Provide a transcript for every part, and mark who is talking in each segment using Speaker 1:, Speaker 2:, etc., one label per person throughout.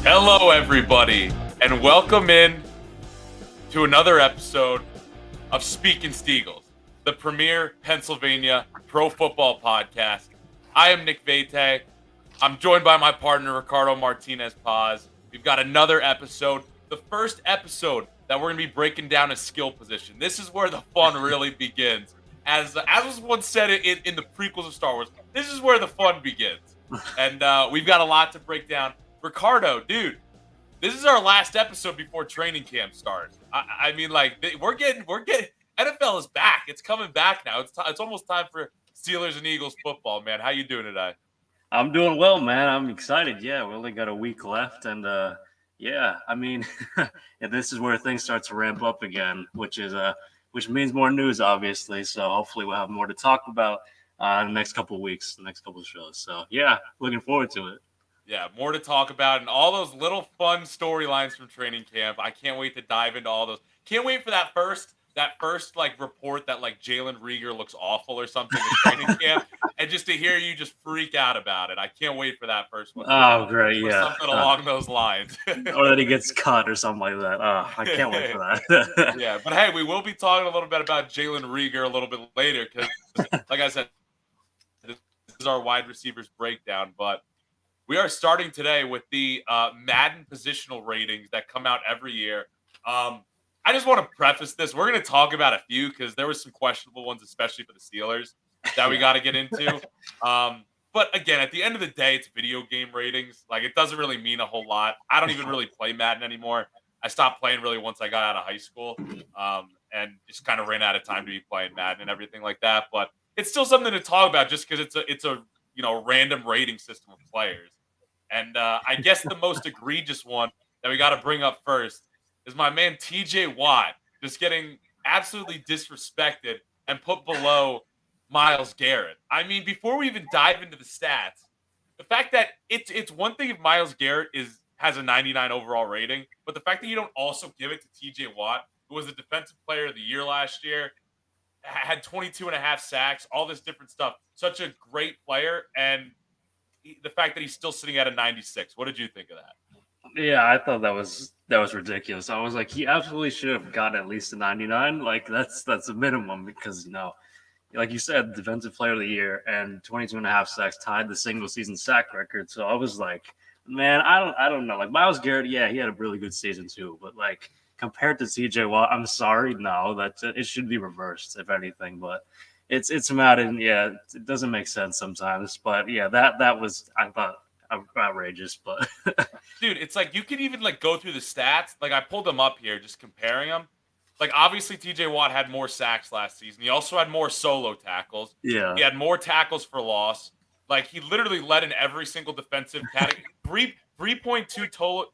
Speaker 1: Hello, everybody, and welcome in to another episode of Speaking Steagles, the premier Pennsylvania pro football podcast. I am Nick Vete. I'm joined by my partner, Ricardo Martinez Paz. We've got another episode, the first episode that we're going to be breaking down a skill position. This is where the fun really begins. As was once said in the prequels of Star Wars, this is where the fun begins. And we've got a lot to break down. Ricardo, dude, this is our last episode before training camp starts. I mean, like, we're getting NFL is back. It's coming back now. It's almost time for Steelers and Eagles football, man. How you doing today?
Speaker 2: I'm doing well, man. I'm excited. Yeah, we only got a week left, and I mean, this is where things start to ramp up again, which means more news, obviously. So hopefully we'll have more to talk about in the next couple of weeks, the next couple of shows. So yeah, looking forward to it.
Speaker 1: Yeah, more to talk about and all those little fun storylines from training camp. I can't wait to dive into all those. Can't wait for that first like report that like Jalen Reagor looks awful or something in training camp, and just to hear you just freak out about it. I can't wait for that first one.
Speaker 2: Oh, great,
Speaker 1: or
Speaker 2: yeah,
Speaker 1: something along those lines,
Speaker 2: or that he gets cut or something like that. Oh, I can't wait for that.
Speaker 1: Yeah, but hey, we will be talking a little bit about Jalen Reagor a little bit later because, like I said, this is our wide receivers breakdown, but. We are starting today with the Madden positional ratings that come out every year. I just want to preface this. We're going to talk about a few because there were some questionable ones, especially for the Steelers, that we got to get into. But again, at the end of the day, it's video game ratings. Like, it doesn't really mean a whole lot. I don't even really play Madden anymore. I stopped playing really once I got out of high school and just kind of ran out of time to be playing Madden and everything like that. But it's still something to talk about just because it's a random rating system of players. And I guess the most egregious one that we got to bring up first is my man TJ Watt just getting absolutely disrespected and put below Myles Garrett. I mean, before we even dive into the stats, the fact that it's one thing if Myles Garrett has a 99 overall rating, but the fact that you don't also give it to TJ Watt, who was the defensive player of the year last year, had 22 and a half sacks, all this different stuff, such a great player, and the fact that he's still sitting at a 96. What did you think of that?
Speaker 2: Yeah, I thought that was ridiculous. I was like, he absolutely should have gotten at least a 99. Like that's a minimum because like you said, defensive player of the year and 22 and a half sacks tied the single season sack record. So I was like, man, I don't know. Like Myles Garrett, yeah, he had a really good season too, but like compared to TJ Watt, I'm sorry, no, it should be reversed if anything, but it's Madden. Yeah, it doesn't make sense sometimes, but yeah, that was I thought outrageous. But
Speaker 1: dude, it's like you can even like go through the stats. Like I pulled them up here, just comparing them. Like obviously, TJ Watt had more sacks last season. He also had more solo tackles.
Speaker 2: Yeah,
Speaker 1: he had more tackles for loss. Like he literally led in every single defensive category. 3.2 total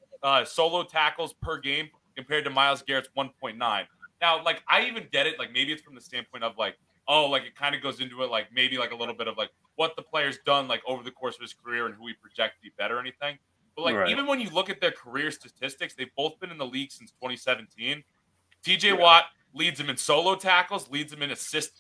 Speaker 1: solo tackles per game compared to Myles Garrett's 1.9. Now, like I even get it. Like maybe it's from the standpoint of like. Oh, like it kind of goes into it, like maybe like a little bit of like what the player's done like over the course of his career and who he project to be better or anything. But like
Speaker 2: right.
Speaker 1: Even when you look at their career statistics, they've both been in the league since 2017. TJ Watt leads him in solo tackles, leads him in assisted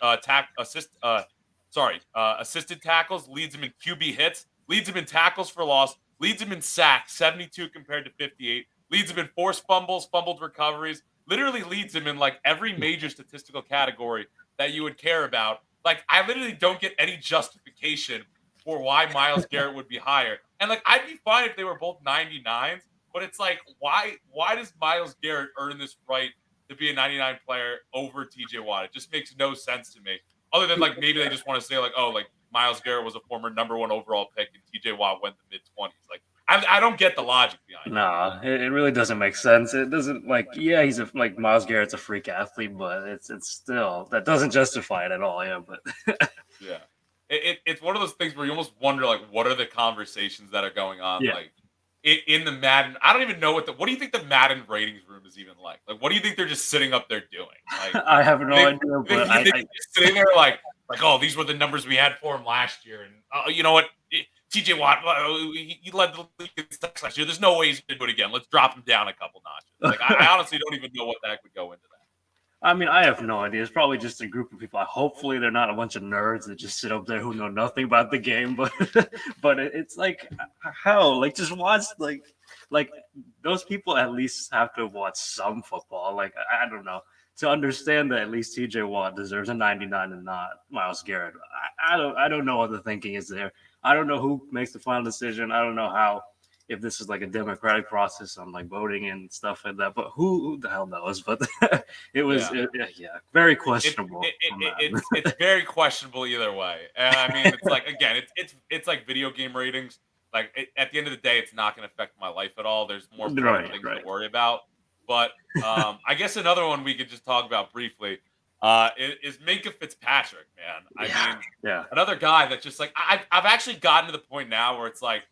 Speaker 1: tackles, leads him in QB hits, leads him in tackles for loss, leads him in sacks, 72 compared to 58, leads him in forced fumbles, fumbled recoveries, literally leads him in like every major statistical category that you would care about. Like, I literally don't get any justification for why Myles Garrett would be higher. And like, I'd be fine if they were both 99s, but it's like, why does Myles Garrett earn this right to be a 99 player over TJ Watt? It just makes no sense to me. Other than like maybe they just want to say like, oh, like Myles Garrett was a former number 1 overall pick and TJ Watt went the mid-20s. Like, I don't get the logic behind it.
Speaker 2: Nah, it really doesn't make sense. It doesn't yeah, he's like Myles Garrett's a freak athlete, but it's still that doesn't justify it at all. Yeah, but
Speaker 1: yeah, it's one of those things where you almost wonder like, what are the conversations that are going on?
Speaker 2: Yeah.
Speaker 1: Like in the Madden, I don't even know what do you think the Madden ratings room is even like? Like, what do you think they're just sitting up there doing? Like,
Speaker 2: I have no idea, but
Speaker 1: I sitting there like, oh, these were the numbers we had for him last year, and you know what? TJ Watt, he led the league in sacks last year. There's no way he's going to do it again. Let's drop him down a couple notches. Like, I honestly don't even know what the heck would go into that.
Speaker 2: I mean, I have no idea. It's probably just a group of people. Hopefully, they're not a bunch of nerds that just sit up there who know nothing about the game. But it's like, how? Like, just watch. Like, like those people at least have to have watched some football. Like I don't know to understand that at least TJ Watt deserves a 99 and not Myles Garrett. I don't know what the thinking is there. I don't know who makes the final decision. I don't know how if this is like a democratic process on like voting and stuff like that. But who the hell knows? But it was very questionable.
Speaker 1: It's very questionable either way. And I mean, it's like again, it's like video game ratings. Like at the end of the day, it's not going to affect my life at all. There's more important things to worry about. But I guess another one we could just talk about briefly is Minkah Fitzpatrick, man. I mean, another guy that just like I've actually gotten to the point now where it's like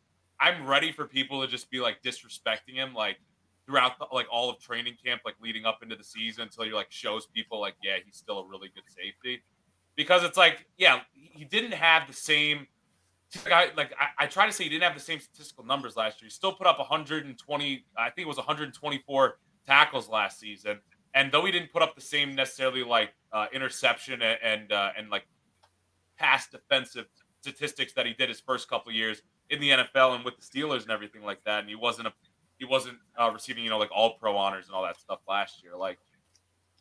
Speaker 1: I'm ready for people to just be like disrespecting him, like throughout like all of training camp, like leading up into the season until he like shows people like, yeah, he's still a really good safety. Because it's like, yeah, he didn't have the same. I try to say he didn't have the same statistical numbers last year. He still put up 120. I think it was 124 tackles last season. And though he didn't put up the same necessarily like interception and like pass defensive statistics that he did his first couple of years in the NFL and with the Steelers and everything like that, and he wasn't receiving like all pro honors and all that stuff last year. Like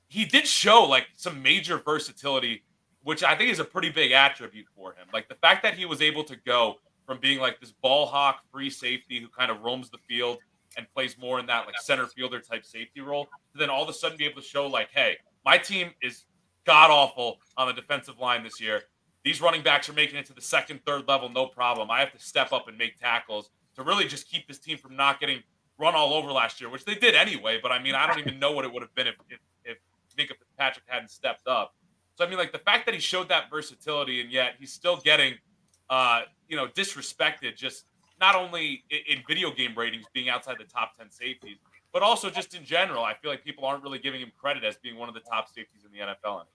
Speaker 1: he did show like some major versatility, which I think is a pretty big attribute for him. Like the fact that he was able to go from being like this ball hawk free safety who kind of roams the field and plays more in that like center fielder type safety role, to then all of a sudden be able to show like, hey, my team is god awful on the defensive line this year. These running backs are making it to the second, third level, no problem. I have to step up and make tackles to really just keep this team from not getting run all over last year, which they did anyway. But I mean, I don't even know what it would have been if Minkah Fitzpatrick hadn't stepped up. So I mean, like the fact that he showed that versatility and yet he's still getting, disrespected, just not only in video game ratings being outside the top 10 safeties, but also just in general. I feel like people aren't really giving him credit as being one of the top safeties in the NFL anymore.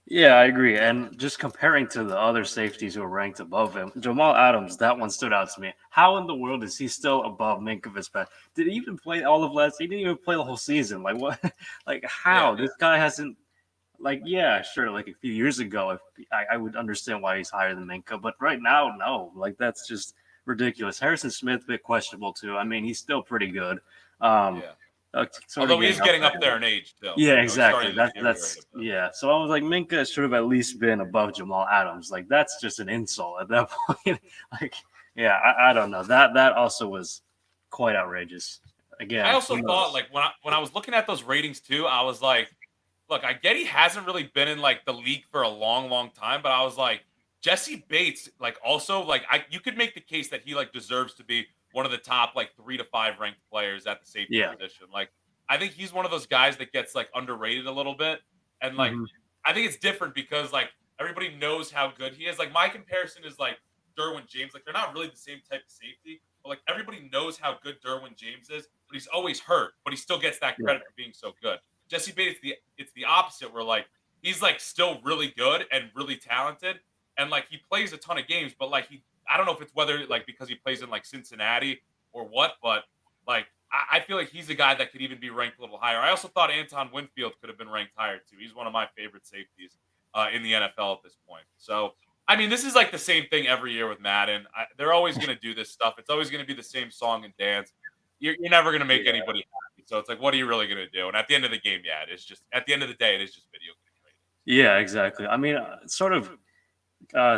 Speaker 2: Yeah, I agree. And just comparing to the other safeties who are ranked above him, Jamal Adams, that one stood out to me. How in the world is he still above Minkah Fitzpatrick? Did he even play all of last? He didn't even play the whole season. Like what? Like how? This guy hasn't. Like sure. Like a few years ago, if I would understand why he's higher than Minkah, but right now, no. Like that's just ridiculous. Harrison Smith, a bit questionable too. I mean, he's still pretty good.
Speaker 1: Although he's getting up there in age, still.
Speaker 2: Yeah, exactly. That's yeah. So I was like, Minkah should have at least been above Jamal Adams. Like that's just an insult at that point. Like, yeah, I don't know. That also was quite outrageous. Again,
Speaker 1: I also thought like when I was looking at those ratings too, I was like, look, I get he hasn't really been in like the league for a long, long time, but I was like, Jesse Bates, like also like you could make the case that he like deserves to be one of the top like 3 to 5 ranked players at the safety position. Like I think he's one of those guys that gets like underrated a little bit. And like I think it's different because like everybody knows how good he is. Like my comparison is like Derwin James. Like they're not really the same type of safety, but like everybody knows how good Derwin James is, but he's always hurt, but he still gets that credit for being so good. Jesse Bates, it's the opposite where like he's like still really good and really talented. And like he plays a ton of games, but like I don't know if it's whether like because he plays in like Cincinnati or what, but like I feel like he's a guy that could even be ranked a little higher. I also thought Anton Winfield could have been ranked higher too. He's one of my favorite safeties in the NFL at this point. So I mean, this is like the same thing every year with Madden. They're always going to do this stuff. It's always going to be the same song and dance. You're never going to make anybody happy. So it's like, what are you really going to do? And at the end of the game, it's just at the end of the day, it is just video game rating.
Speaker 2: Yeah, exactly. I mean, sort of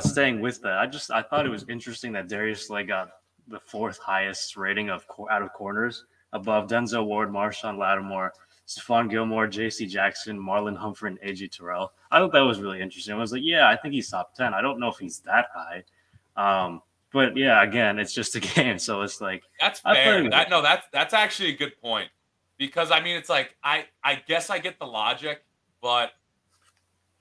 Speaker 2: staying with that, I thought it was interesting that Darius Slay got the 4th highest rating of out of corners, above Denzel Ward, Marshawn Lattimore, Stephon Gilmore, J.C. Jackson, Marlon Humphrey, and A.J. Terrell. I thought that was really interesting. I was like, yeah, I think he's top 10. I don't know if he's that high. But yeah, again, it's just a game, so it's like
Speaker 1: that's fair. That's actually a good point, because I mean, it's like I guess I get the logic, but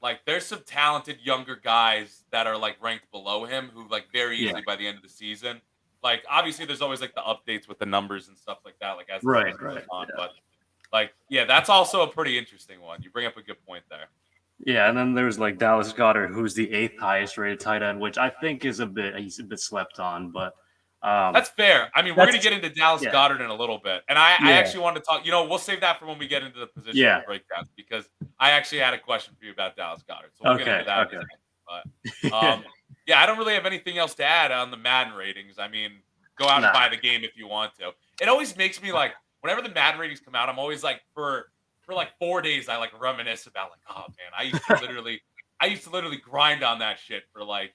Speaker 1: like there's some talented younger guys that are like ranked below him who like very easily by the end of the season. Like obviously, there's always like the updates with the numbers and stuff like that. Like as the season goes on, but like that's also a pretty interesting one. You bring up a good point there.
Speaker 2: Yeah, and then there's like Dallas Goedert, who's the 8th highest rated tight end, which I think is he's a bit slept on, but
Speaker 1: that's fair. I mean, we're gonna get into Dallas Goedert in a little bit, and I actually wanted to talk. We'll save that for when we get into the position breakdowns, because I actually had a question for you about Dallas Goedert. So we'll get into that. In a second. But I don't really have anything else to add on the Madden ratings. I mean, go out and buy the game if you want to. it always makes me like whenever the Madden ratings come out, I'm always like for like 4 days, I like reminisce about like, oh man, I used to literally grind on that shit for like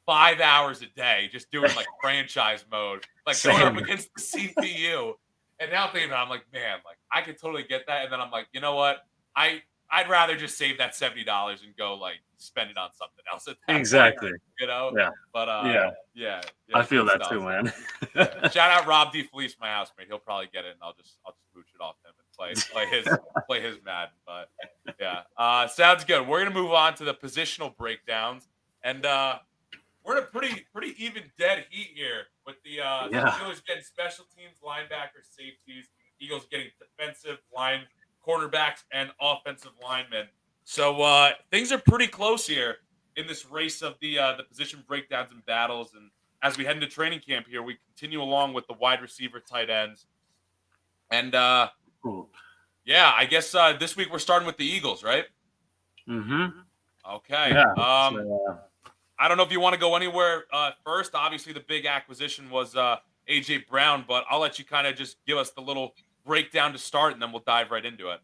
Speaker 1: 5 hours a day, just doing like franchise mode, like going up
Speaker 2: Same.
Speaker 1: against the CPU. And now thinking about it, I'm like, man, like I could totally get that. And then I'm like, you know what? I I'd rather just save that $70 and go like spend it on something else at that point,
Speaker 2: Exactly.
Speaker 1: you know?
Speaker 2: Yeah.
Speaker 1: But
Speaker 2: Yeah.
Speaker 1: yeah,
Speaker 2: I
Speaker 1: yeah,
Speaker 2: feel
Speaker 1: good
Speaker 2: that
Speaker 1: stuff.
Speaker 2: too, man.
Speaker 1: Yeah. Shout out Rob D. Felice, my housemate. He'll probably get it, and I'll just mooch it off him and play his Madden. But yeah, sounds good. We're gonna move on to the positional breakdowns, and we're in a pretty even dead heat here with the
Speaker 2: Yeah.
Speaker 1: Steelers getting special teams, linebackers, safeties, Eagles getting defensive line, cornerbacks, and offensive linemen. So things are pretty close here in this race of the position breakdowns and battles. And as we head into training camp here, we continue along with the wide receiver, tight ends, and
Speaker 2: Cool.
Speaker 1: yeah, I guess this week we're starting with the Eagles, right?
Speaker 2: Mm-hmm.
Speaker 1: Okay.
Speaker 2: Yeah. So,
Speaker 1: I don't know if you want to go anywhere first. Obviously, the big acquisition was AJ Brown, but I'll let you kind of just give us the little breakdown to start, and then we'll dive right into it.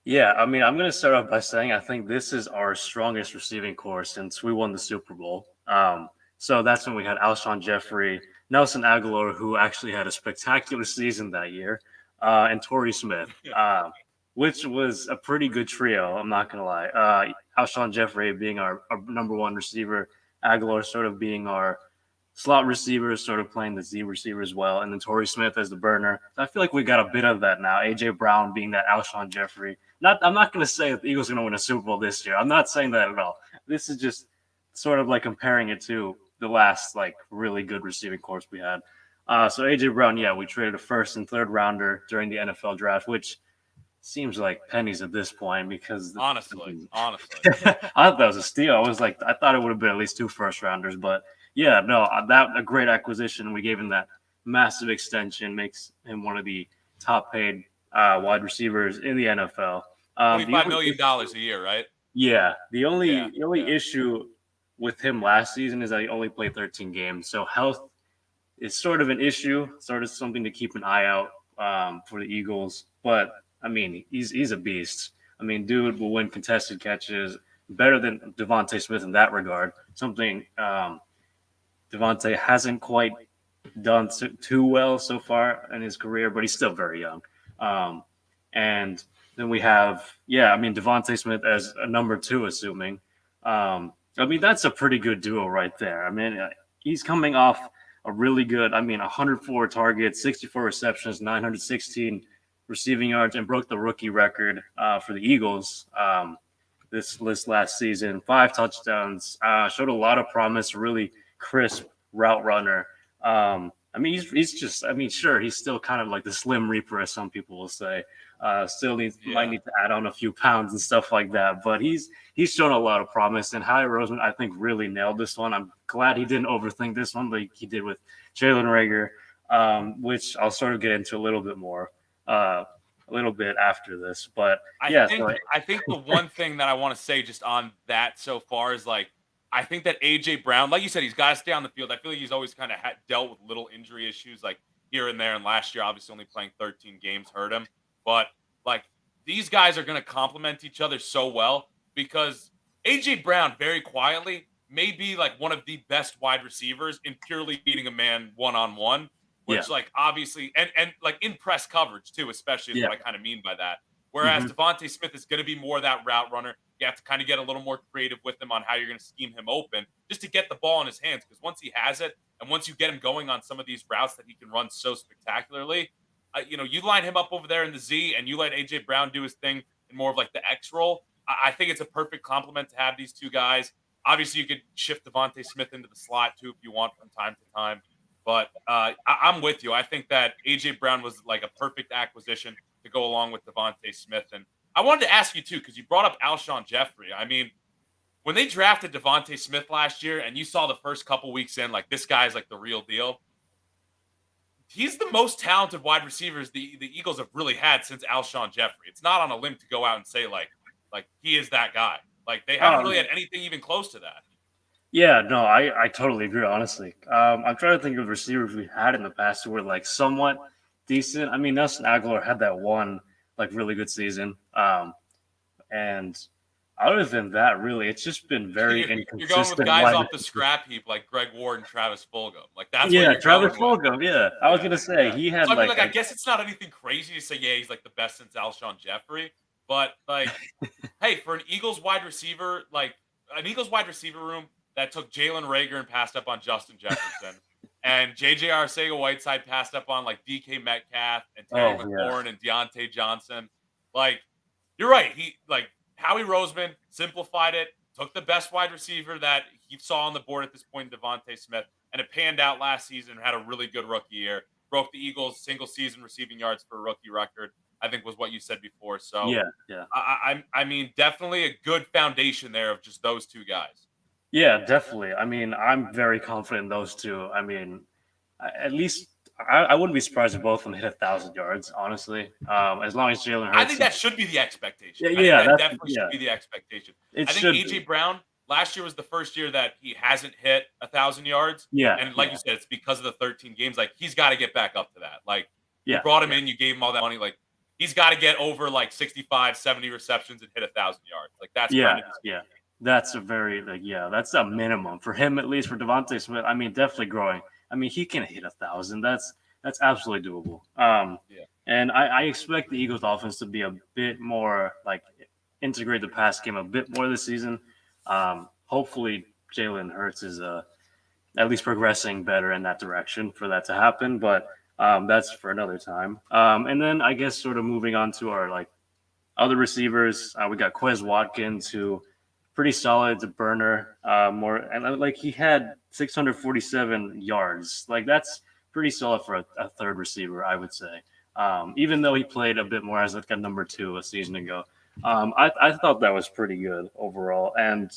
Speaker 2: yeah, I mean, I'm going to start off by saying I think this is our strongest receiving core since we won the Super Bowl. So that's when we had Alshon Jeffrey, Nelson Aguilar, who actually had a spectacular season that year, and Torrey Smith, which was a pretty good trio. I'm not going to lie. Alshon Jeffrey being our number one receiver, Aguilar sort of being our slot receiver, sort of playing the Z receiver as well, and then Torrey Smith as the burner. So I feel like we got a bit of that now. AJ Brown being that Alshon Jeffrey. I'm not going to say that the Eagles are going to win a Super Bowl this year. I'm not saying that at all. This is just sort of like comparing it to the last like really good receiving corps we had. So AJ Brown, yeah, we traded a first and third rounder during the NFL draft, which seems like pennies at this point because
Speaker 1: Honestly.
Speaker 2: I thought that was a steal. I thought it would have been at least 2 first rounders, but yeah, no, that a great acquisition. We gave him that massive extension, makes him one of the top paid wide receivers in the NFL.
Speaker 1: $25 million a year, right?
Speaker 2: Yeah, the
Speaker 1: Yeah.
Speaker 2: only issue with him last season is that he only played 13 games, so health is sort of an issue, sort of something to keep an eye out for the Eagles. But I mean, he's a beast. I mean, dude will win contested catches better than Devontae Smith in that regard. Something Devontae hasn't quite done too well so far in his career, but he's still very young. And then we have, yeah, I mean, Devontae Smith as a number 2, assuming. I mean, that's a pretty good duo right there. I mean, he's coming off a really good, 104 targets, 64 receptions, 916 receiving yards, and broke the rookie record for the Eagles this last season. 5 touchdowns, showed a lot of promise, really crisp route runner. I mean, he's just, I mean, sure, he's still kind of like the Slim Reaper, as some people will say. Still might need to add on a few pounds and stuff like that, but he's shown a lot of promise. And Howie Roseman, I think, really nailed this one. I'm glad he didn't overthink this one, like he did with Jalen Reagor, which I'll sort of get into a little bit more, a little bit after this. But yeah,
Speaker 1: I think the one thing that I want to say just on that so far is like, I think that AJ Brown, like you said, he's got to stay on the field. I feel like he's always kind of dealt with little injury issues, like here and there. And last year, obviously, only playing 13 games hurt him. But like these guys are going to complement each other so well because AJ Brown, very quietly, may be like one of the best wide receivers in purely beating a man one-on-one, which like obviously and like in press coverage too, especially is what I kind of mean by that. Whereas Devontae Smith is going to be more that route runner. You have to kind of get a little more creative with him on how you're going to scheme him open just to get the ball in his hands. Because once he has it, and once you get him going on some of these routes that he can run so spectacularly, you line him up over there in the Z and you let AJ Brown do his thing in more of like the X role. I think it's a perfect complement to have these two guys. Obviously, you could shift Devontae Smith into the slot too if you want from time to time. But I'm with you. I think that AJ Brown was like a perfect acquisition to go along with Devontae Smith. And I wanted to ask you too, because you brought up Alshon Jeffrey. I mean, when they drafted Devontae Smith last year, and you saw the first couple weeks in, like this guy's like the real deal. He's the most talented wide receivers the Eagles have really had since Alshon Jeffrey. It's not on a limb to go out and say like he is that guy. Like they haven't really had anything even close to that.
Speaker 2: Yeah, no, I totally agree, honestly. I'm trying to think of receivers we had in the past who were like somewhat decent. I mean, Nelson Aguilar had that one like really good season. And other than that, really, it's just been very
Speaker 1: You're going with
Speaker 2: inconsistent
Speaker 1: guys
Speaker 2: wide
Speaker 1: off the
Speaker 2: receivers.
Speaker 1: scrap heap like Greg Ward and Travis Fulgham. Like that's what
Speaker 2: Yeah,
Speaker 1: you're
Speaker 2: Travis
Speaker 1: going with.
Speaker 2: Fulgham. Yeah, I was
Speaker 1: Yeah,
Speaker 2: gonna say
Speaker 1: yeah.
Speaker 2: he had
Speaker 1: So I mean,
Speaker 2: like
Speaker 1: like I guess it's not anything crazy to say, yeah, he's like the best since Alshon Jeffrey, but like, hey, for an Eagles wide receiver, like an Eagles wide receiver room that took Jalen Rager and passed up on Justin Jefferson, and JJ Arcega-Whiteside passed up on like DK Metcalf and Terry
Speaker 2: oh yeah,
Speaker 1: McLaurin and Deontay Johnson. Like, you're right. He like Howie Roseman simplified it, took the best wide receiver that he saw on the board at this point, Devontae Smith, and it panned out last season. Had a really good rookie year. Broke the Eagles' single season receiving yards for a rookie record. I think was what you said before. So
Speaker 2: yeah, yeah.
Speaker 1: I mean, definitely a good foundation there of just those two guys.
Speaker 2: Yeah, definitely. I mean, I'm very confident in those two. I mean, at least I wouldn't be surprised if both of them hit 1,000 yards. Honestly, as long as Jalen
Speaker 1: I
Speaker 2: Hurts.
Speaker 1: think that should be the expectation.
Speaker 2: Yeah,
Speaker 1: I think
Speaker 2: yeah,
Speaker 1: that
Speaker 2: that's
Speaker 1: definitely
Speaker 2: yeah.
Speaker 1: should be the expectation.
Speaker 2: It
Speaker 1: I think
Speaker 2: should
Speaker 1: AJ
Speaker 2: be.
Speaker 1: Brown last year was the first year that he hasn't hit 1,000 yards,
Speaker 2: Yeah,
Speaker 1: and like
Speaker 2: yeah,
Speaker 1: you said, it's because of the 13 games. Like he's got to get back up to that. Like you
Speaker 2: yeah,
Speaker 1: brought him
Speaker 2: yeah,
Speaker 1: in, you gave him all that money. Like he's got to get over like 65, 70 receptions and hit 1,000 yards. Like that's
Speaker 2: yeah,
Speaker 1: kind of his
Speaker 2: yeah. That's a very like yeah. That's a minimum for him at least. For Devontae Smith, I mean, definitely growing. I mean, he can hit 1,000. That's absolutely doable.
Speaker 1: yeah.
Speaker 2: And I expect the Eagles offense to be a bit more like integrate the pass game a bit more this season. Hopefully, Jalen Hurts is at least progressing better in that direction for that to happen. But that's for another time. And then I guess sort of moving on to our like other receivers, we got Quez Watkins, who pretty solid, it's a burner. More and like he had 647 yards. Like that's pretty solid for a third receiver, I would say. Even though he played a bit more as like a number two a season ago, I thought that was pretty good overall. And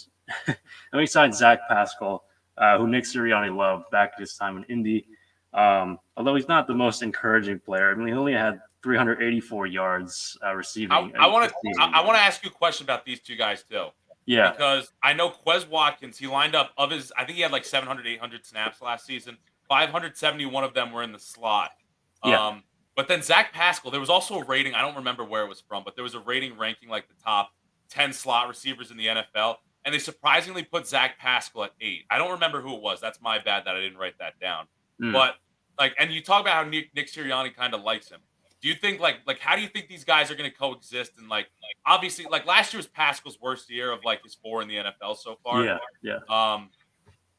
Speaker 2: and we signed Zach Pascal, who Nick Sirianni loved back at his time in Indy. Although he's not the most encouraging player. I mean, he only had 384 yards receiving.
Speaker 1: I want
Speaker 2: this
Speaker 1: to
Speaker 2: season.
Speaker 1: I want to ask you a question about these two guys too.
Speaker 2: Yeah,
Speaker 1: Because I know Quez Watkins, he lined up of his, I think he had like 700, 800 snaps last season. 571 of them were in the slot.
Speaker 2: yeah,
Speaker 1: But then Zach Pascal, there was also a rating, I don't remember where it was from, but there was a rating ranking like the top 10 slot receivers in the NFL. And they surprisingly put Zach Pascal at 8. I don't remember who it was. That's my bad that I didn't write that down.
Speaker 2: mm.
Speaker 1: But like, and you talk about how Nick Sirianni kind of likes him. Do you think like how do you think these guys are going to coexist? And like obviously like last year was Pascal's worst year of like his 4 in the NFL so far.
Speaker 2: Yeah, yeah,
Speaker 1: I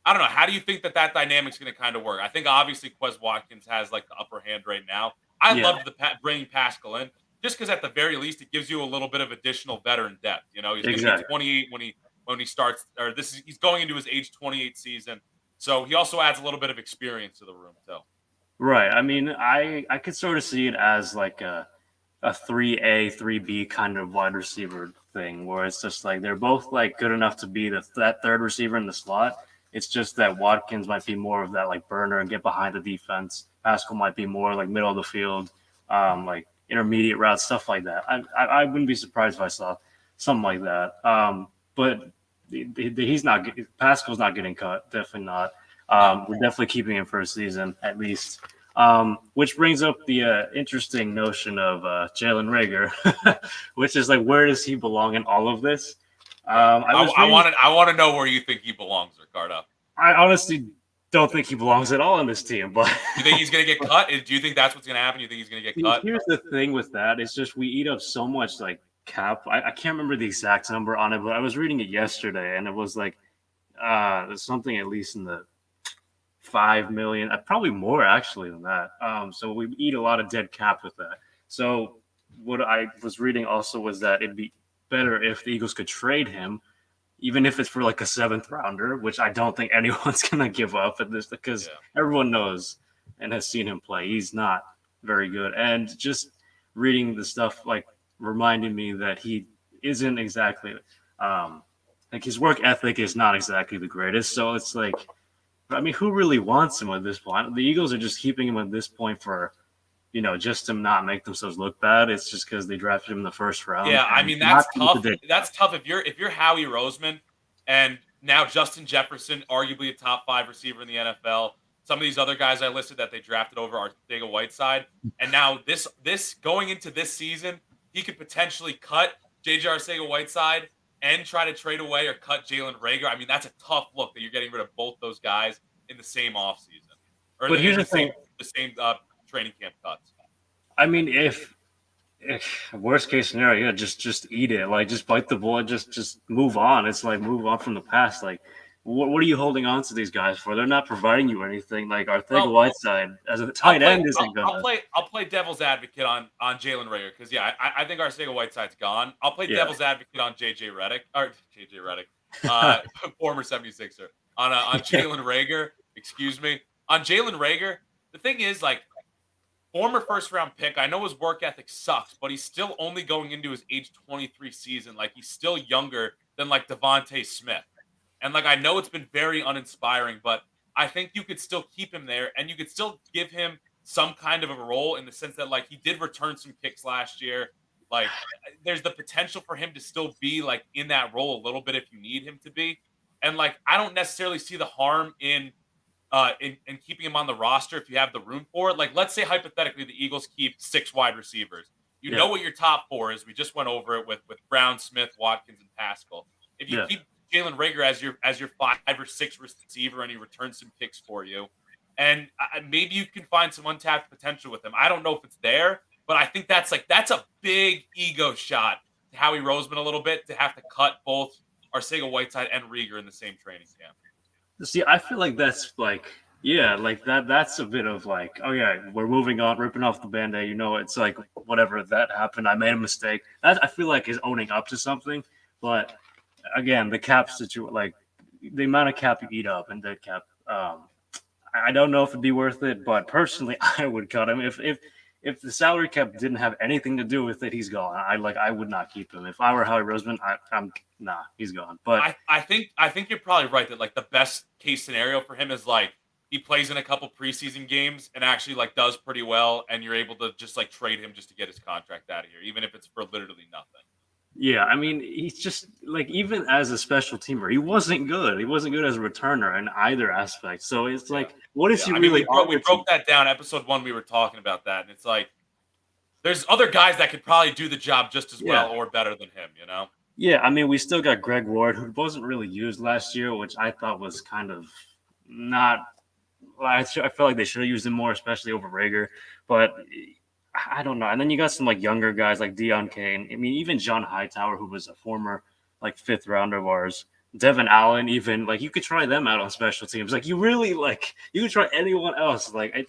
Speaker 1: don't know. How do you think that dynamic's going to kind of work? I think obviously Quez Watkins has like the upper hand right now. I
Speaker 2: yeah,
Speaker 1: loved bringing Pascal in just because at the very least it gives you a little bit of additional veteran depth. You know, he's going to be
Speaker 2: exactly.
Speaker 1: 28 when he starts, or he's going into his age 28 season. So he also adds a little bit of experience to the room too.
Speaker 2: Right. I mean, I could sort of see it as like a 3A, 3B kind of wide receiver thing where it's just like they're both like good enough to be that third receiver in the slot. It's just that Watkins might be more of that like burner and get behind the defense. Pascal might be more like middle of the field, like intermediate routes, stuff like that. I wouldn't be surprised if I saw something like that. But he's not. Pascal's not getting cut. Definitely not. We're definitely keeping him for a season at least. Which brings up the interesting notion of Jalen Rager, which is like, where does he belong in all of this?
Speaker 1: I want to know where you think he belongs, Ricardo.
Speaker 2: I honestly don't think he belongs at all on this team. But
Speaker 1: you think he's going to get cut? Do you think that's what's going to happen? You think he's going to get cut?
Speaker 2: Here's the thing with that: it's just we eat up so much like cap. I can't remember the exact number on it, but I was reading it yesterday, and it was like something at least in the 5 million, probably more actually than that. So we eat a lot of dead cap with that. So what I was reading also was that it'd be better if the Eagles could trade him, even if it's for like a 7th rounder, which I don't think anyone's gonna give up at this because everyone knows and has seen him play. He's not very good. And just reading the stuff like reminded me that he isn't exactly like his work ethic is not exactly the greatest. So it's like, I mean, who really wants him at this point? The Eagles are just keeping him at this point for, just to not make themselves look bad. It's just because they drafted him in the 1st round.
Speaker 1: Yeah, I mean that's tough. That's tough if you're Howie Roseman and now Justin Jefferson, arguably a top 5 receiver in the NFL, some of these other guys I listed that they drafted over Arcega-Whiteside. And now this going into this season, he could potentially cut JJ Arcega-Whiteside and try to trade away or cut Jalen Reagor. I mean, that's a tough look that you're getting rid of both those guys in the same offseason. Or
Speaker 2: But here's
Speaker 1: in
Speaker 2: the thing.
Speaker 1: the same training camp cuts.
Speaker 2: I mean, if worst case scenario, yeah, just eat it. Like, just bite the bullet. Just move on. It's like move on from the past. Like, what are you holding on to these guys for? They're not providing you anything. Like Arcega-Whiteside as a tight end isn't gonna.
Speaker 1: I'll play devil's advocate on Jalen Reagor because I think Arcega-Whiteside's gone. I'll play
Speaker 2: Yeah.
Speaker 1: devil's advocate on JJ Redick, former 76er on Jalen Reagor. Excuse me, on Jalen Reagor. The thing is, like, former first round pick. I know his work ethic sucks, but he's still only going into his age 23 season. Like, he's still younger than like Devontae Smith. And like, I know it's been very uninspiring, but I think you could still keep him there and you could still give him some kind of a role in the sense that, like, he did return some kicks last year. Like, there's the potential for him to still be like in that role a little bit if you need him to be. And like, I don't necessarily see the harm in keeping him on the roster if you have the room for it. Like, let's say hypothetically the Eagles keep 6 wide receivers. You know what your top 4 is. We just went over it with Brown, Smith, Watkins, and Pascal. If you keep Jalen Reagor as your 5 or 6 receiver and he returns some kicks for you, and maybe you can find some untapped potential with him. I don't know if it's there, but I think that's a big ego shot to Howie Roseman a little bit to have to cut both Arcega-Whiteside and Reagor in the same training camp.
Speaker 2: See, I feel like that's like, yeah, like that's a bit of like, oh yeah, we're moving on, ripping off the Band-Aid. You know, it's like, whatever, that happened. I made a mistake. That, I feel like, is owning up to something. But again, the cap situation, like the amount of cap you eat up and dead cap, I don't know if it'd be worth it. But personally, I would cut him if the salary cap didn't have anything to do with it. He's gone. I would not keep him. If I were Howie Roseman, I'm nah, he's gone. But
Speaker 1: I think you're probably right that like the best case scenario for him is like he plays in a couple preseason games and actually like does pretty well, and you're able to just like trade him just to get his contract out of here, even if it's for literally nothing.
Speaker 2: yeah, I mean, he's just like, even as a special teamer, he wasn't good. He wasn't good as a returner in either aspect. So it's like, what is he really?
Speaker 1: We broke that down. Episode 1, we were talking about that, and it's like there's other guys that could probably do the job just as well or better than him. You know?
Speaker 2: Yeah, I mean, we still got Greg Ward, who wasn't really used last year, which I thought was kind of not. I felt like they should have used him more, especially over Reagor. But I don't know. And then you got some like younger guys like Deion Kane. I mean, even John Hightower, who was a former like 5th rounder of ours. Devin Allen, even like you could try them out on special teams. Like you could try anyone else. Like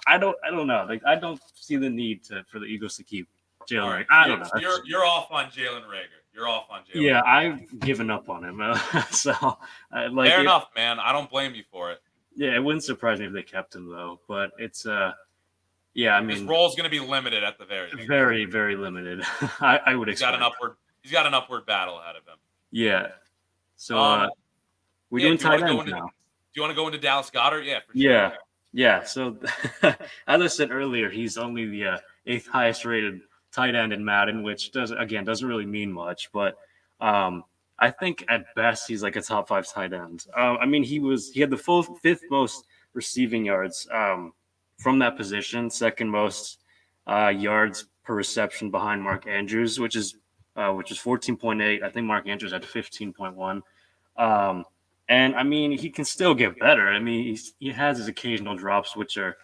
Speaker 2: I don't know. Like I don't see the need for the Eagles to keep Jalen Reagor. I don't know.
Speaker 1: You're off on Jalen Reagor. You're off on Jalen.
Speaker 2: Yeah, I've given up on him. So
Speaker 1: fair enough, man. I don't blame you for it.
Speaker 2: Yeah, it wouldn't surprise me if they kept him though. But it's yeah, I mean,
Speaker 1: his role is going to be limited at the very least.
Speaker 2: Very, very limited. I would expect.
Speaker 1: He's got an upward battle ahead of him.
Speaker 2: Yeah. So we're doing tight ends now.
Speaker 1: Do you want to go into Dallas Goedert? Yeah, for
Speaker 2: sure. Yeah. So as I said earlier, he's only the 8th highest rated tight end in Madden, which doesn't really mean much. But I think at best he's like a top 5 tight end. I mean, he had the 5th most receiving yards from that position, 2nd most yards per reception behind Mark Andrews, which is 14.8. I think Mark Andrews had 15.1. And I mean, he can still get better. I mean, he has his occasional drops, which are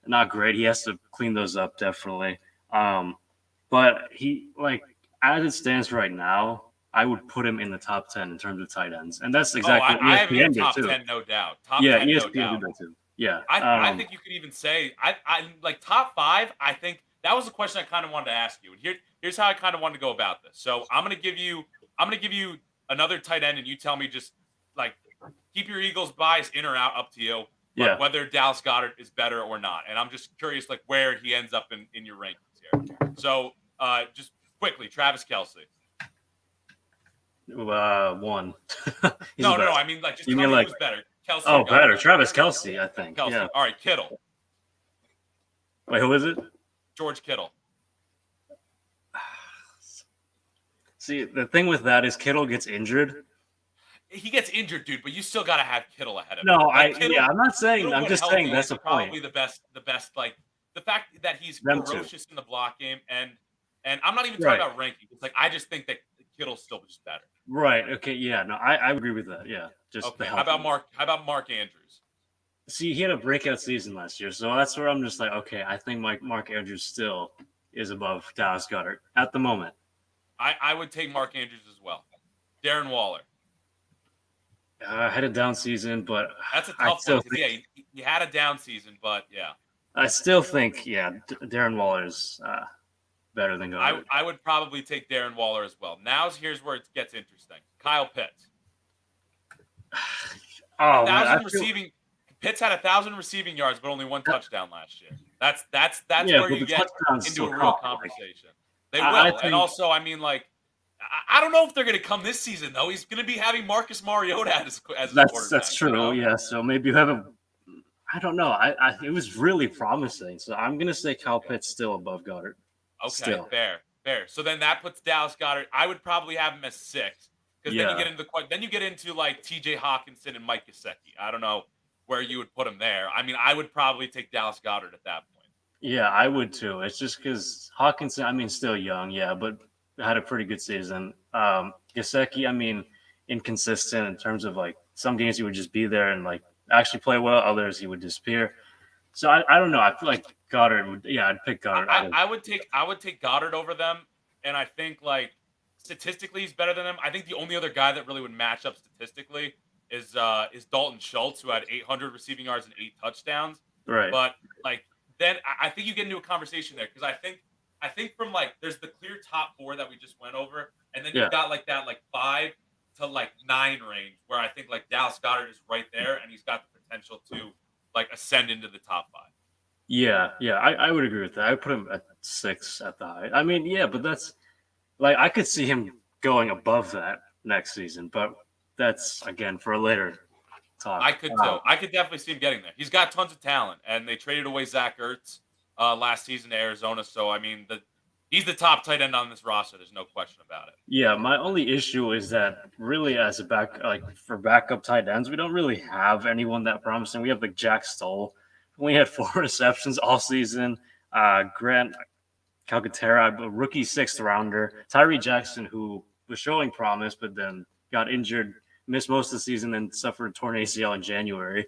Speaker 2: not great. He has to clean those up, definitely. But he, like, as it stands right now, I would put him in the top 10 in terms of tight ends. And that's exactly
Speaker 1: what ESPN did too. Top 10, no doubt. Top 10,
Speaker 2: ESPN
Speaker 1: no doubt.
Speaker 2: Did that too. Yeah.
Speaker 1: I think you could even say, I like top 5. I think that was the question I kind of wanted to ask you. And here's how I kind of wanted to go about this. So I'm going to give you another tight end, and you tell me just like keep your Eagles bias in or out, up to you. But whether Dallas Goedert is better or not. And I'm just curious like where he ends up in your rankings here. So just quickly, Travis Kelce.
Speaker 2: 1.
Speaker 1: No. I mean, like, just tell me who's better. Kelce.
Speaker 2: Oh, better. Travis Kelce, I think.
Speaker 1: Kelce.
Speaker 2: Yeah.
Speaker 1: All right, Kittle.
Speaker 2: Wait, who is it?
Speaker 1: George Kittle.
Speaker 2: See, the thing with that is Kittle gets injured.
Speaker 1: he gets injured, dude, but you still got to have Kittle ahead of him.
Speaker 2: No,
Speaker 1: Like Kittle,
Speaker 2: I'm not saying.
Speaker 1: Kittle
Speaker 2: I'm
Speaker 1: when
Speaker 2: just saying
Speaker 1: healthy
Speaker 2: that's
Speaker 1: is
Speaker 2: the point.
Speaker 1: probably the best. Like the fact that he's
Speaker 2: Them two.
Speaker 1: ferocious in the block game, and I'm not even
Speaker 2: Right.
Speaker 1: talking about ranking. It's like I just think that Kittle's still just better.
Speaker 2: Right. Okay. Yeah. No, I agree with that. Yeah. Just the
Speaker 1: Okay,
Speaker 2: health.
Speaker 1: How about Mark Andrews?
Speaker 2: See, he had a breakout season last year, so that's where I'm just like, okay, I think Mark Andrews still is above Dallas Goedert at the moment.
Speaker 1: I would take Mark Andrews as well. Darren Waller.
Speaker 2: Had a down season, but
Speaker 1: That's a
Speaker 2: I
Speaker 1: tough
Speaker 2: still
Speaker 1: one because
Speaker 2: think
Speaker 1: he had a down season, but yeah.
Speaker 2: I still think Darren Waller's better than Goddard.
Speaker 1: I would probably take Darren Waller as well. Here's where it gets interesting. Kyle Pitts.
Speaker 2: Oh man,
Speaker 1: 1,000 receiving. Pitts had 1,000 receiving yards, but only one touchdown last year. That's
Speaker 2: yeah,
Speaker 1: where
Speaker 2: but
Speaker 1: you
Speaker 2: the
Speaker 1: get
Speaker 2: touchdowns
Speaker 1: into
Speaker 2: still
Speaker 1: a real
Speaker 2: count.
Speaker 1: conversation. They
Speaker 2: I
Speaker 1: will,
Speaker 2: think-
Speaker 1: and also, I mean, like, I don't know if they're going to come this season though. He's going to be having Marcus Mariota as his quarterback.
Speaker 2: That's true.
Speaker 1: You know?
Speaker 2: Yeah, so maybe you have a. I don't know. It was really promising, so I'm gonna say Kyle Pitts still above Goddard.
Speaker 1: Okay,
Speaker 2: Still.
Speaker 1: fair. So then that puts Dallas Goedert. I would probably have him as 6 because then you get into like T.J. Hawkinson and Mike Gesicki. I don't know where you would put him there. I mean, I would probably take Dallas Goedert at that point.
Speaker 2: Yeah, I would too. It's just because Hawkinson, I mean, still young, yeah, but had a pretty good season. Gesicki, I mean, inconsistent in terms of like some games he would just be there and like actually play well, others he would disappear. So I don't know. I feel like Goddard would. Yeah, I'd pick Goddard.
Speaker 1: I would take Goddard over them, and I think like statistically he's better than them. I think the only other guy that really would match up statistically is Dalton Schultz, who had 800 receiving yards and 8 touchdowns.
Speaker 2: Right.
Speaker 1: But like then I think you get into a conversation there because I think from like there's the clear top 4 that we just went over, and then you've got like that like 5 to like 9 range where I think like Dallas Goedert is right there, and he's got the potential to like ascend into the top 5.
Speaker 2: Yeah, I would agree with that. I would put him at 6 at the high. I mean, yeah, but that's like I could see him going above that next season, but that's again for a later talk.
Speaker 1: I could too. I could definitely see him getting there. He's got tons of talent, and they traded away Zach Ertz last season to Arizona. So I mean, he's the top tight end on this roster. There's no question about it.
Speaker 2: Yeah, my only issue is that really as a for backup tight ends, we don't really have anyone that promising. We have like Jack Stoll. We had 4 receptions all season. Grant Calcaterra, a rookie 6th rounder. Tyree Jackson, who was showing promise, but then got injured, missed most of the season, and suffered a torn ACL in January.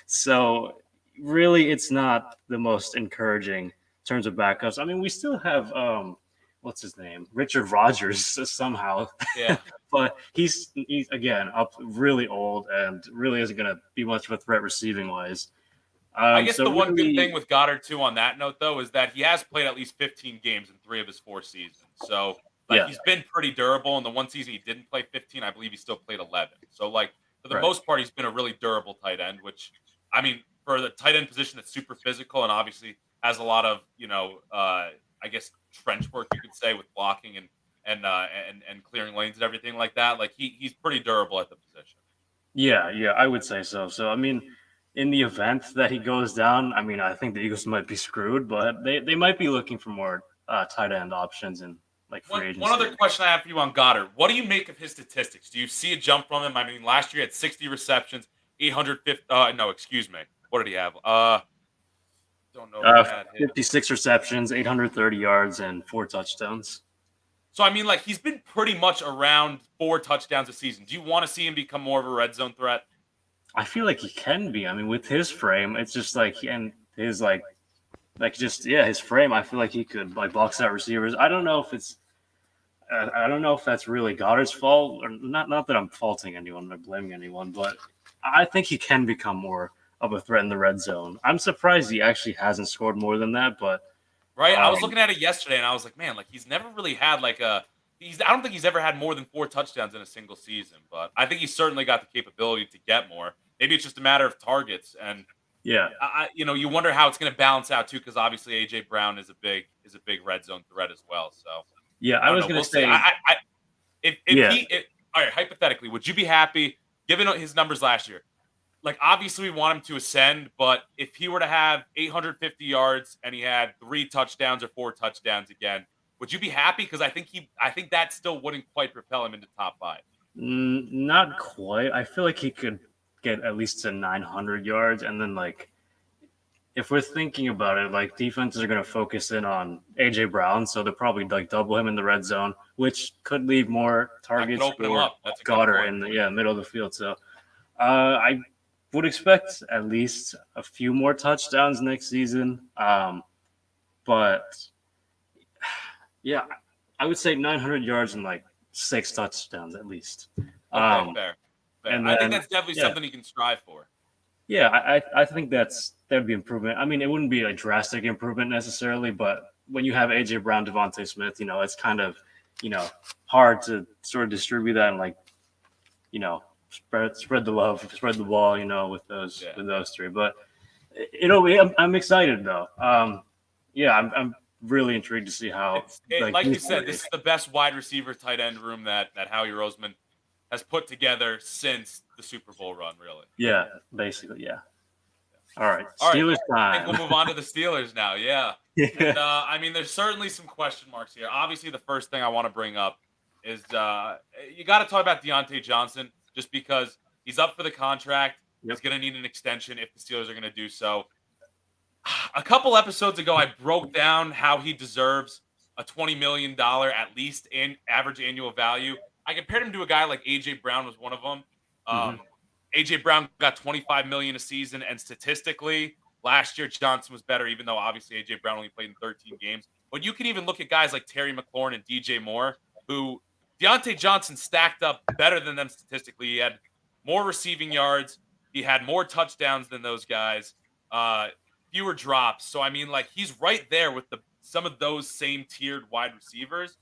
Speaker 2: So really, it's not the most encouraging in terms of backups. I mean, we still have what's his name, Richard Rodgers somehow.
Speaker 1: Yeah,
Speaker 2: but he's again up really old and really isn't going to be much of a threat receiving wise.
Speaker 1: I guess the one good thing with Goddard too on that note though is that he has played at least 15 games in 3 of his 4 seasons. So like he's been pretty durable. In the one season he didn't play 15, I believe he still played 11. So like for the most part, he's been a really durable tight end. Which I mean, for the tight end position that's super physical and obviously has a lot of I guess trench work you could say with blocking and clearing lanes and everything like that. Like he's pretty durable at the position.
Speaker 2: Yeah, I would say so. So I mean, in the event that he goes down, I mean, I think the Eagles might be screwed, but they might be looking for more tight end options and like free agency.
Speaker 1: One other question I have for you on Goddard: what do you make of his statistics? Do you see a jump from him? I mean, last year he had 60 receptions, 850. No, excuse me. What did he have? Don't know.
Speaker 2: 56 receptions, 830 yards, and 4 touchdowns.
Speaker 1: So I mean, like he's been pretty much around 4 touchdowns a season. Do you want to see him become more of a red zone threat?
Speaker 2: I feel like he can be. I mean, with his frame, it's just like his his frame. I feel like he could like box out receivers. I don't know if it's. I don't know if that's really Goddard's fault or not. Not that I'm faulting anyone or blaming anyone, but I think he can become more of a threat in the red zone. I'm surprised he actually hasn't scored more than that, but
Speaker 1: right. I was looking at it yesterday, and I was like, man, like he's never really had like a. I don't think he's ever had more than 4 touchdowns in a single season, but I think he's certainly got the capability to get more. Maybe it's just a matter of targets, and you wonder how it's going to balance out too, because obviously AJ Brown is a big red zone threat as well. So
Speaker 2: I was going to say,
Speaker 1: all right, hypothetically, would you be happy given his numbers last year? Like obviously we want him to ascend, but if he were to have 850 yards and he had 3 touchdowns or 4 touchdowns again, would you be happy? Because I think that still wouldn't quite propel him into top 5.
Speaker 2: Not quite. I feel like he could get at least to 900 yards, and then if we're thinking about it, like defenses are going to focus in on AJ Brown, so they'll probably like double him in the red zone, which could leave more
Speaker 1: That could
Speaker 2: targets
Speaker 1: open him
Speaker 2: for
Speaker 1: up. That's a good
Speaker 2: Goddard
Speaker 1: point.
Speaker 2: in the middle of the field. So I would expect at least a few more touchdowns next season. But yeah, I would say 900 yards and like 6 touchdowns at least.
Speaker 1: Okay, fair.
Speaker 2: And
Speaker 1: I think
Speaker 2: then
Speaker 1: that's definitely something he can strive for.
Speaker 2: yeah, I think that'd be improvement. I mean, it wouldn't be a drastic improvement necessarily, but when you have AJ Brown, Devontae Smith, it's kind of hard to sort of distribute that and spread the love, spread the ball, with those three. But it'll be. I'm excited though. Yeah, I'm really intrigued to see how.
Speaker 1: Like you said, this is the best wide receiver tight end room that Howie Roseman has put together since the Super Bowl run, really.
Speaker 2: Yeah, basically, yeah. All right, Steelers time.
Speaker 1: I think we'll move on to the Steelers now. Yeah. And, I mean, there's certainly some question marks here. Obviously, the first thing I want to bring up is you got to talk about Deontay Johnson just because he's up for the contract.
Speaker 2: Yep.
Speaker 1: He's going to need an extension if the Steelers are going to do so. A couple episodes ago, I broke down how he deserves a $20 million at least average annual value. I compared him to a guy like AJ Brown was one of them. AJ Brown got $25 million a season, and statistically, last year Johnson was better, even though obviously AJ Brown only played in 13 games. But you can even look at guys like Terry McLaurin and DJ Moore, who Deontay Johnson stacked up better than them statistically. He had more receiving yards, he had more touchdowns than those guys, fewer drops. So I mean, like, he's right there with some of those same tiered wide receivers.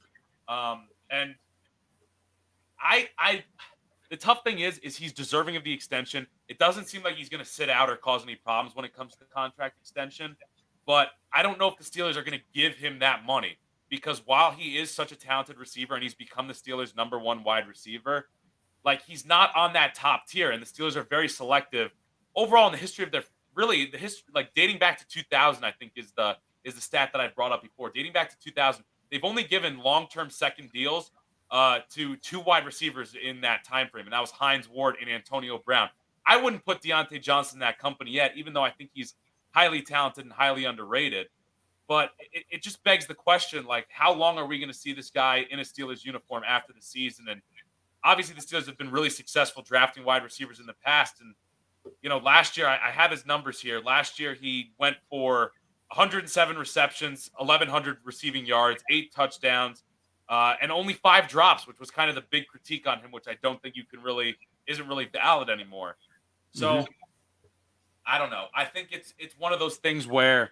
Speaker 1: And the tough thing is he's deserving of the extension. It doesn't seem like he's going to sit out or cause any problems when it comes to the contract extension. But I don't know if the Steelers are going to give him that money because while he is such a talented receiver and he's become the Steelers' number one wide receiver, like, he's not on that top tier. And the Steelers are very selective overall in the history of the history, like dating back to 2000, I think is the stat that I brought up before. Dating back to 2000, they've only given long-term second deals to two wide receivers in that time frame, and that was Hines Ward and Antonio Brown. I wouldn't put Deontay Johnson in that company yet, even though I think he's highly talented and highly underrated. But it just begs the question, like, how long are we going to see this guy in a Steelers uniform after the season? And obviously the Steelers have been really successful drafting wide receivers in the past. And, last year, I have his numbers here. Last year, he went for 107 receptions, 1,100 receiving yards, 8 touchdowns, and only 5 drops, which was kind of the big critique on him, which I don't think isn't really valid anymore. So I don't know. I think it's one of those things where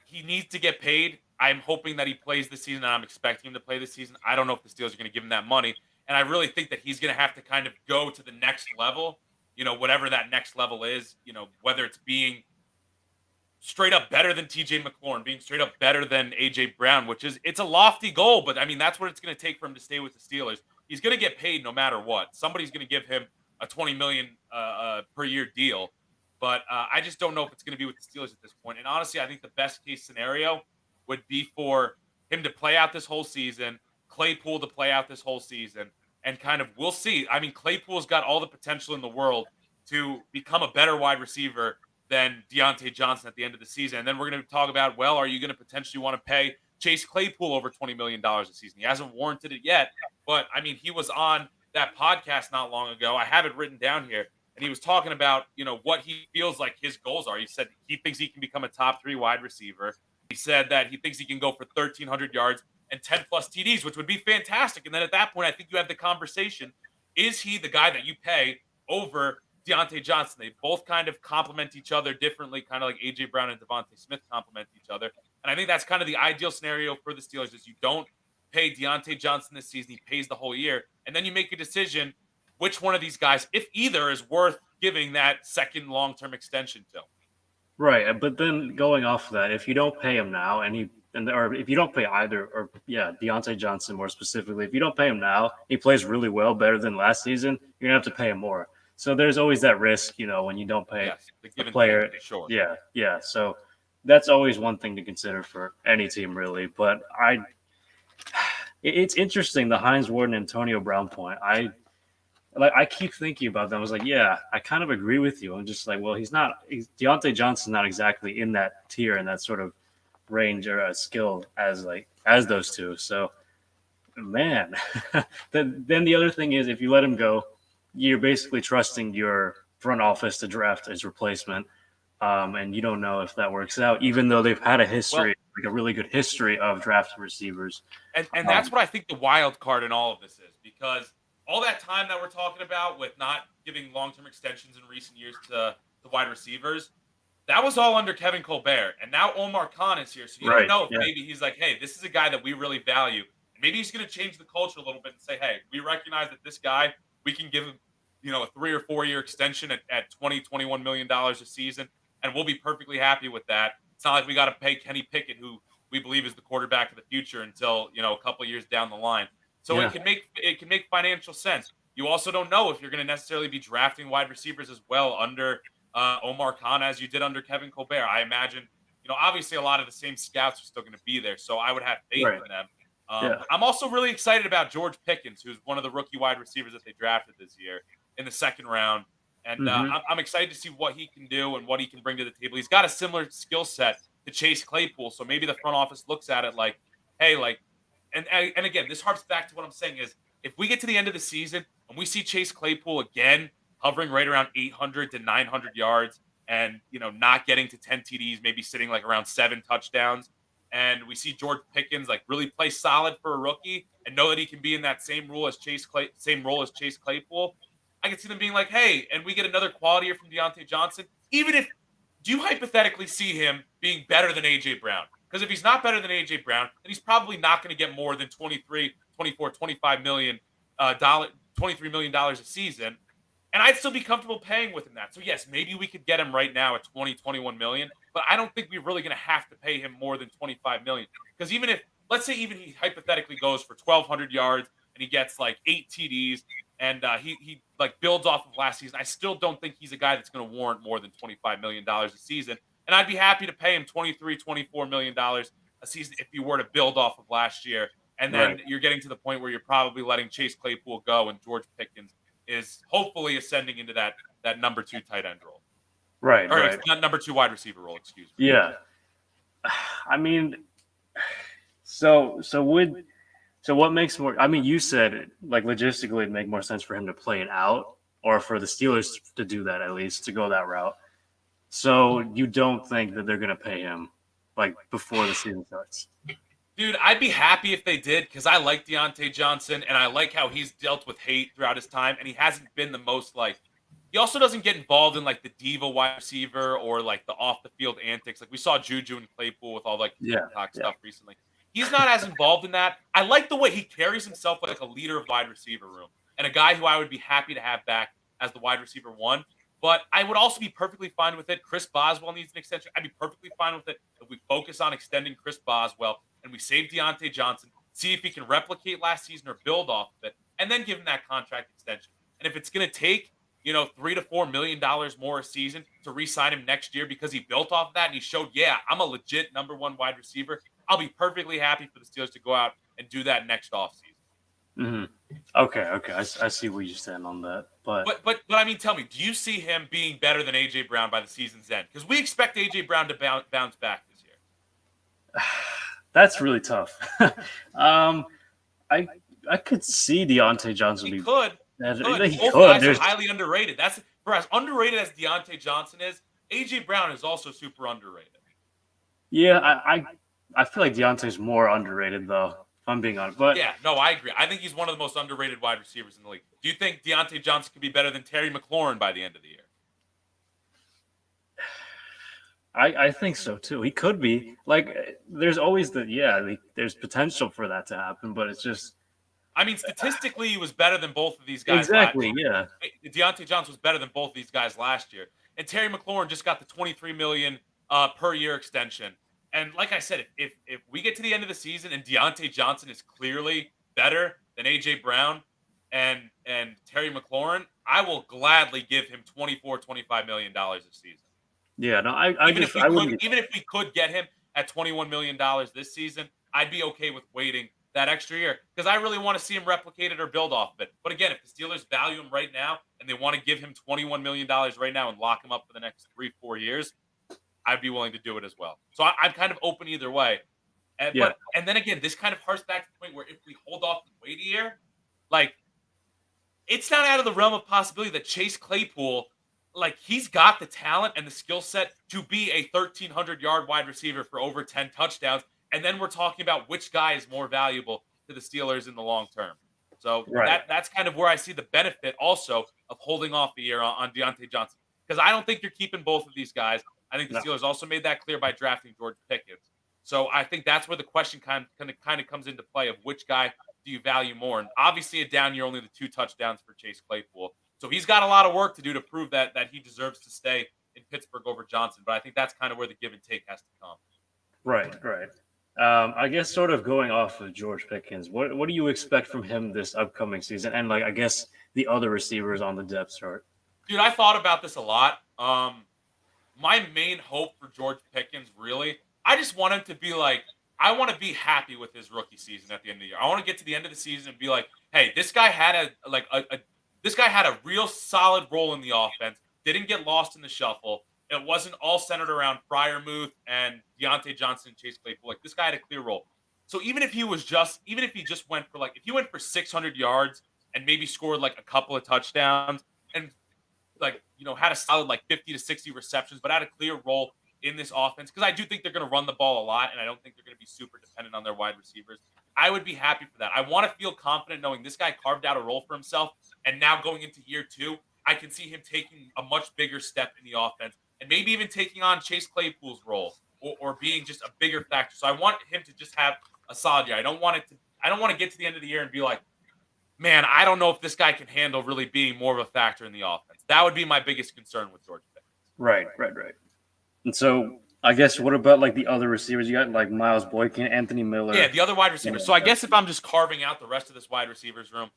Speaker 1: he needs to get paid. I'm hoping that he plays this season, and I'm expecting him to play this season. I don't know if the Steelers are going to give him that money, and I really think that he's going to have to kind of go to the next level, whatever that next level is, whether it's being straight up better than TJ McLaurin, being straight up better than AJ Brown, it's a lofty goal, but I mean, that's what it's going to take for him to stay with the Steelers. He's going to get paid no matter what. Somebody's going to give him a $20 million per year deal, but I just don't know if it's going to be with the Steelers at this point. And honestly, I think the best case scenario would be for him to play out this whole season, Claypool to play out this whole season, and kind of, we'll see. I mean, Claypool's got all the potential in the world to become a better wide receiver than Deontay Johnson at the end of the season. And then we're going to talk about, well, are you going to potentially want to pay Chase Claypool over $20 million a season? He hasn't warranted it yet, but I mean, he was on that podcast not long ago. I have it written down here, and he was talking about, what he feels like his goals are. He said he thinks he can become a top 3 wide receiver. He said that he thinks he can go for 1,300 yards and 10 plus TDs, which would be fantastic. And then at that point, I think you have the conversation. Is he the guy that you pay over Deontay Johnson? They both kind of complement each other differently, kind of like AJ Brown and Devontae Smith complement each other. And I think that's kind of the ideal scenario for the Steelers is you don't pay Deontay Johnson this season. He pays the whole year. And then you make a decision which one of these guys, if either, is worth giving that second long-term extension to.
Speaker 2: Right, but then going off of that, if you don't pay him now, or if you don't pay Deontay Johnson more specifically, if you don't pay him now, he plays really well, better than last season, you're gonna have to pay him more. So there's always that risk, when you don't pay the player.
Speaker 1: Sure.
Speaker 2: Yeah. So that's always one thing to consider for any team, really. But It's interesting the Hines Ward and Antonio Brown point. I keep thinking about them. I was like, yeah, I kind of agree with you. I'm just like, well, Deontay Johnson's not exactly in that tier and that sort of range or skill as those two. So, man, then the other thing is if you let him go, you're basically trusting your front office to draft his replacement, and you don't know if that works out, even though they've had a
Speaker 1: Well,
Speaker 2: history, like a really good history of drafting receivers.
Speaker 1: and that's
Speaker 2: Um,
Speaker 1: what I think the wild card in all of this is, because all that time that we're talking about with not giving long-term extensions in recent years to the wide receivers, that was all under Kevin Colbert. And now Omar Khan is here. So you don't
Speaker 2: right?
Speaker 1: know if
Speaker 2: Yeah.
Speaker 1: maybe he's like, hey, this is a guy that we really value. And maybe he's going to change the culture a little bit and say, hey, we recognize that this guy, we can give him, a 3 or 4 year extension at $21 million a season. And we'll be perfectly happy with that. It's not like we got to pay Kenny Pickett, who we believe is the quarterback of the future, until, a couple years down the line. So
Speaker 2: Yeah.
Speaker 1: it can make financial sense. You also don't know if you're going to necessarily be drafting wide receivers as well under Omar Khan as you did under Kevin Colbert. I imagine, obviously a lot of the same scouts are still going to be there, so I would have faith
Speaker 2: Right.
Speaker 1: in them.
Speaker 2: Yeah.
Speaker 1: I'm also really excited about George Pickens, who's one of the rookie wide receivers that they drafted this year in the second round. And
Speaker 2: Hmm.
Speaker 1: I'm excited to see what he can do and what he can bring to the table. He's got a similar skill set to Chase Claypool, so maybe the front office looks at it like, hey, like, and again, this harps back to what I'm saying is, if we get to the end of the season and we see Chase Claypool again hovering right around 800 to 900 yards and, not getting to 10 TDs, maybe sitting like around 7 touchdowns, and we see George Pickens like really play solid for a rookie and know that he can be in that same role as Chase Claypool, I can see them being like, hey, and we get another quality year from Deontay Johnson. Even if, do you hypothetically see him being better than AJ Brown? Because if he's not better than AJ Brown, then he's probably not going to get more than 23, 24, 25 million $23 million a season. And I'd still be comfortable paying with him that. So yes, maybe we could get him right now at 20, 21 million, but I don't think we're really going to have to pay him more than 25 million. Because even if, let's say, even he hypothetically goes for 1,200 yards and he gets like 8 TDs and he like builds off of last season, I still don't think he's a guy that's going to warrant more than $25 million a season. And I'd be happy to pay him 23, $24 million a season if you were to build off of last year. And
Speaker 2: Right.
Speaker 1: then you're getting to the point where you're probably letting Chase Claypool go and George Pickens is hopefully ascending into that number 2 tight end role.
Speaker 2: Right.
Speaker 1: Or
Speaker 2: Right.
Speaker 1: not number 2 wide receiver role, excuse me.
Speaker 2: Yeah. I mean, so what makes more? I mean, you said like logistically it'd make more sense for him to play it out, or for the Steelers to do that at least to go that route. So you don't think that they're going to pay him like before the season starts?
Speaker 1: Dude, I'd be happy if they did, because I like Deontay Johnson and I like how he's dealt with hate throughout his time, and he hasn't been the most like. He also doesn't get involved in like the diva wide receiver or like the off the field antics. Like we saw Juju and Claypool with all like
Speaker 2: Yeah.
Speaker 1: TikTok
Speaker 2: Yeah.
Speaker 1: stuff recently. He's not as involved in that. I like the way he carries himself like a leader of wide receiver room and a guy who I would be happy to have back as the wide receiver one. But I would also be perfectly fine with it. Chris Boswell needs an extension. I'd be perfectly fine with it if we focus on extending Chris Boswell and we save Deontay Johnson, see if he can replicate last season or build off of it, and then give him that contract extension. And if it's going to take, $3 to $4 million more a season to re-sign him next year because he built off of that and he showed, yeah, I'm a legit number 1 wide receiver, I'll be perfectly happy for the Steelers to go out and do that next offseason.
Speaker 2: Mm-hmm. Okay. I see where you stand on that,
Speaker 1: But I mean, tell me, do you see him being better than AJ Brown by the season's end? Because we expect AJ Brown to bounce back this year.
Speaker 2: that's really tough. I I could see Deontay Johnson
Speaker 1: He
Speaker 2: be.
Speaker 1: could.
Speaker 2: He
Speaker 1: Both
Speaker 2: could.
Speaker 1: guys are
Speaker 2: There's,
Speaker 1: highly underrated. That's for as underrated as Deontay Johnson is. AJ Brown is also super underrated.
Speaker 2: yeah, I feel like Deontay's more underrated though. If I'm being honest, but
Speaker 1: Yeah, no, I agree. I think he's one of the most underrated wide receivers in the league. Do you think Deontay Johnson could be better than Terry McLaurin by the end of the year?
Speaker 2: I think so too. He could be. Like, there's always there's potential for that to happen, but it's just
Speaker 1: I mean, statistically, he was better than both of these guys.
Speaker 2: exactly, yeah,
Speaker 1: Deontay Johnson was better than both of these guys last year, and Terry McLaurin just got the 23 million per year extension. And like I said, if we get to the end of the season and Deontay Johnson is clearly better than AJ Brown and Terry McLaurin, I will gladly give him 24, $25 million a season.
Speaker 2: yeah. No, I
Speaker 1: Even
Speaker 2: just
Speaker 1: if we
Speaker 2: I
Speaker 1: could,
Speaker 2: wouldn't.
Speaker 1: even if we could get him at $21 million this season, I'd be okay with waiting that extra year because I really want to see him replicate it or build off of it. But again, if the Steelers value him right now and they want to give him $21 million right now and lock him up for the next 3-4 years, I'd be willing to do it as well. So I'm kind of open either way.
Speaker 2: Yeah.
Speaker 1: And then again, this kind of harks back to the point where if we hold off and wait a year, like it's not out of the realm of possibility that Chase Claypool, like he's got the talent and the skill set to be a 1,300-yard wide receiver for over 10 touchdowns. And then we're talking about which guy is more valuable to the Steelers in the long term. So
Speaker 2: Right.
Speaker 1: that's kind of where I see the benefit also of holding off the year on Deontay Johnson. Because I don't think you're keeping both of these guys. I think the
Speaker 2: No.
Speaker 1: Steelers also made that clear by drafting George Pickens. So I think that's where the question kind of comes into play of which guy do you value more? And obviously, a down year, only the 2 touchdowns for Chase Claypool. So he's got a lot of work to do to prove that he deserves to stay in Pittsburgh over Johnson. But I think that's kind of where the give and take has to come.
Speaker 2: Right. I guess sort of going off of George Pickens, what do you expect from him this upcoming season? And like I guess the other receivers on the depth chart.
Speaker 1: Dude, I thought about this a lot. My main hope for George Pickens, really, I just want him to be like, I want to be happy with his rookie season at the end of the year. I want to get to the end of the season and be like, hey, this guy had this guy had a real solid role in the offense. Didn't get lost in the shuffle. It wasn't all centered around Freiermuth and Deontay Johnson and Chase Claypool. Like this guy had a clear role. So even if he just went for if he went for 600 yards and maybe scored like a couple of touchdowns and had a solid 50 to 60 receptions, but had a clear role in this offense, because I do think they're going to run the ball a lot, and I don't think they're going to be super dependent on their wide receivers. I would be happy for that. I want to feel confident knowing this guy carved out a role for himself, and now going into year 2, I can see him taking a much bigger step in the offense, and maybe even taking on Chase Claypool's role or being just a bigger factor. So I want him to just have a solid year. I don't want to get to the end of the year and be like, man, I don't know if this guy can handle really being more of a factor in the offense. That would be my biggest concern with George Pickens.
Speaker 2: Right. And so I guess what about like the other receivers? You got like Miles Boykin, Anthony Miller.
Speaker 1: Yeah, the other wide receivers. So I guess if I'm just carving out the rest of this wide receivers room,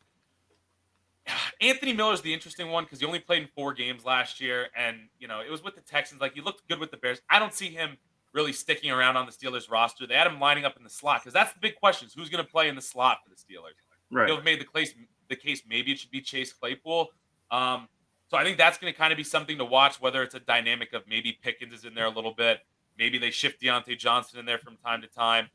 Speaker 1: Anthony Miller is the interesting one because he only played in 4 games last year, and it was with the Texans. Like he looked good with the Bears. I don't see him really sticking around on the Steelers roster. They had him lining up in the slot because that's the big question: is who's going to play in the slot for the Steelers?
Speaker 2: Right.
Speaker 1: They've made the case maybe it should be Chase Claypool. So I think that's going to kind of be something to watch, whether it's a dynamic of maybe Pickens is in there a little bit. Maybe they shift Deontay Johnson in there from time to time.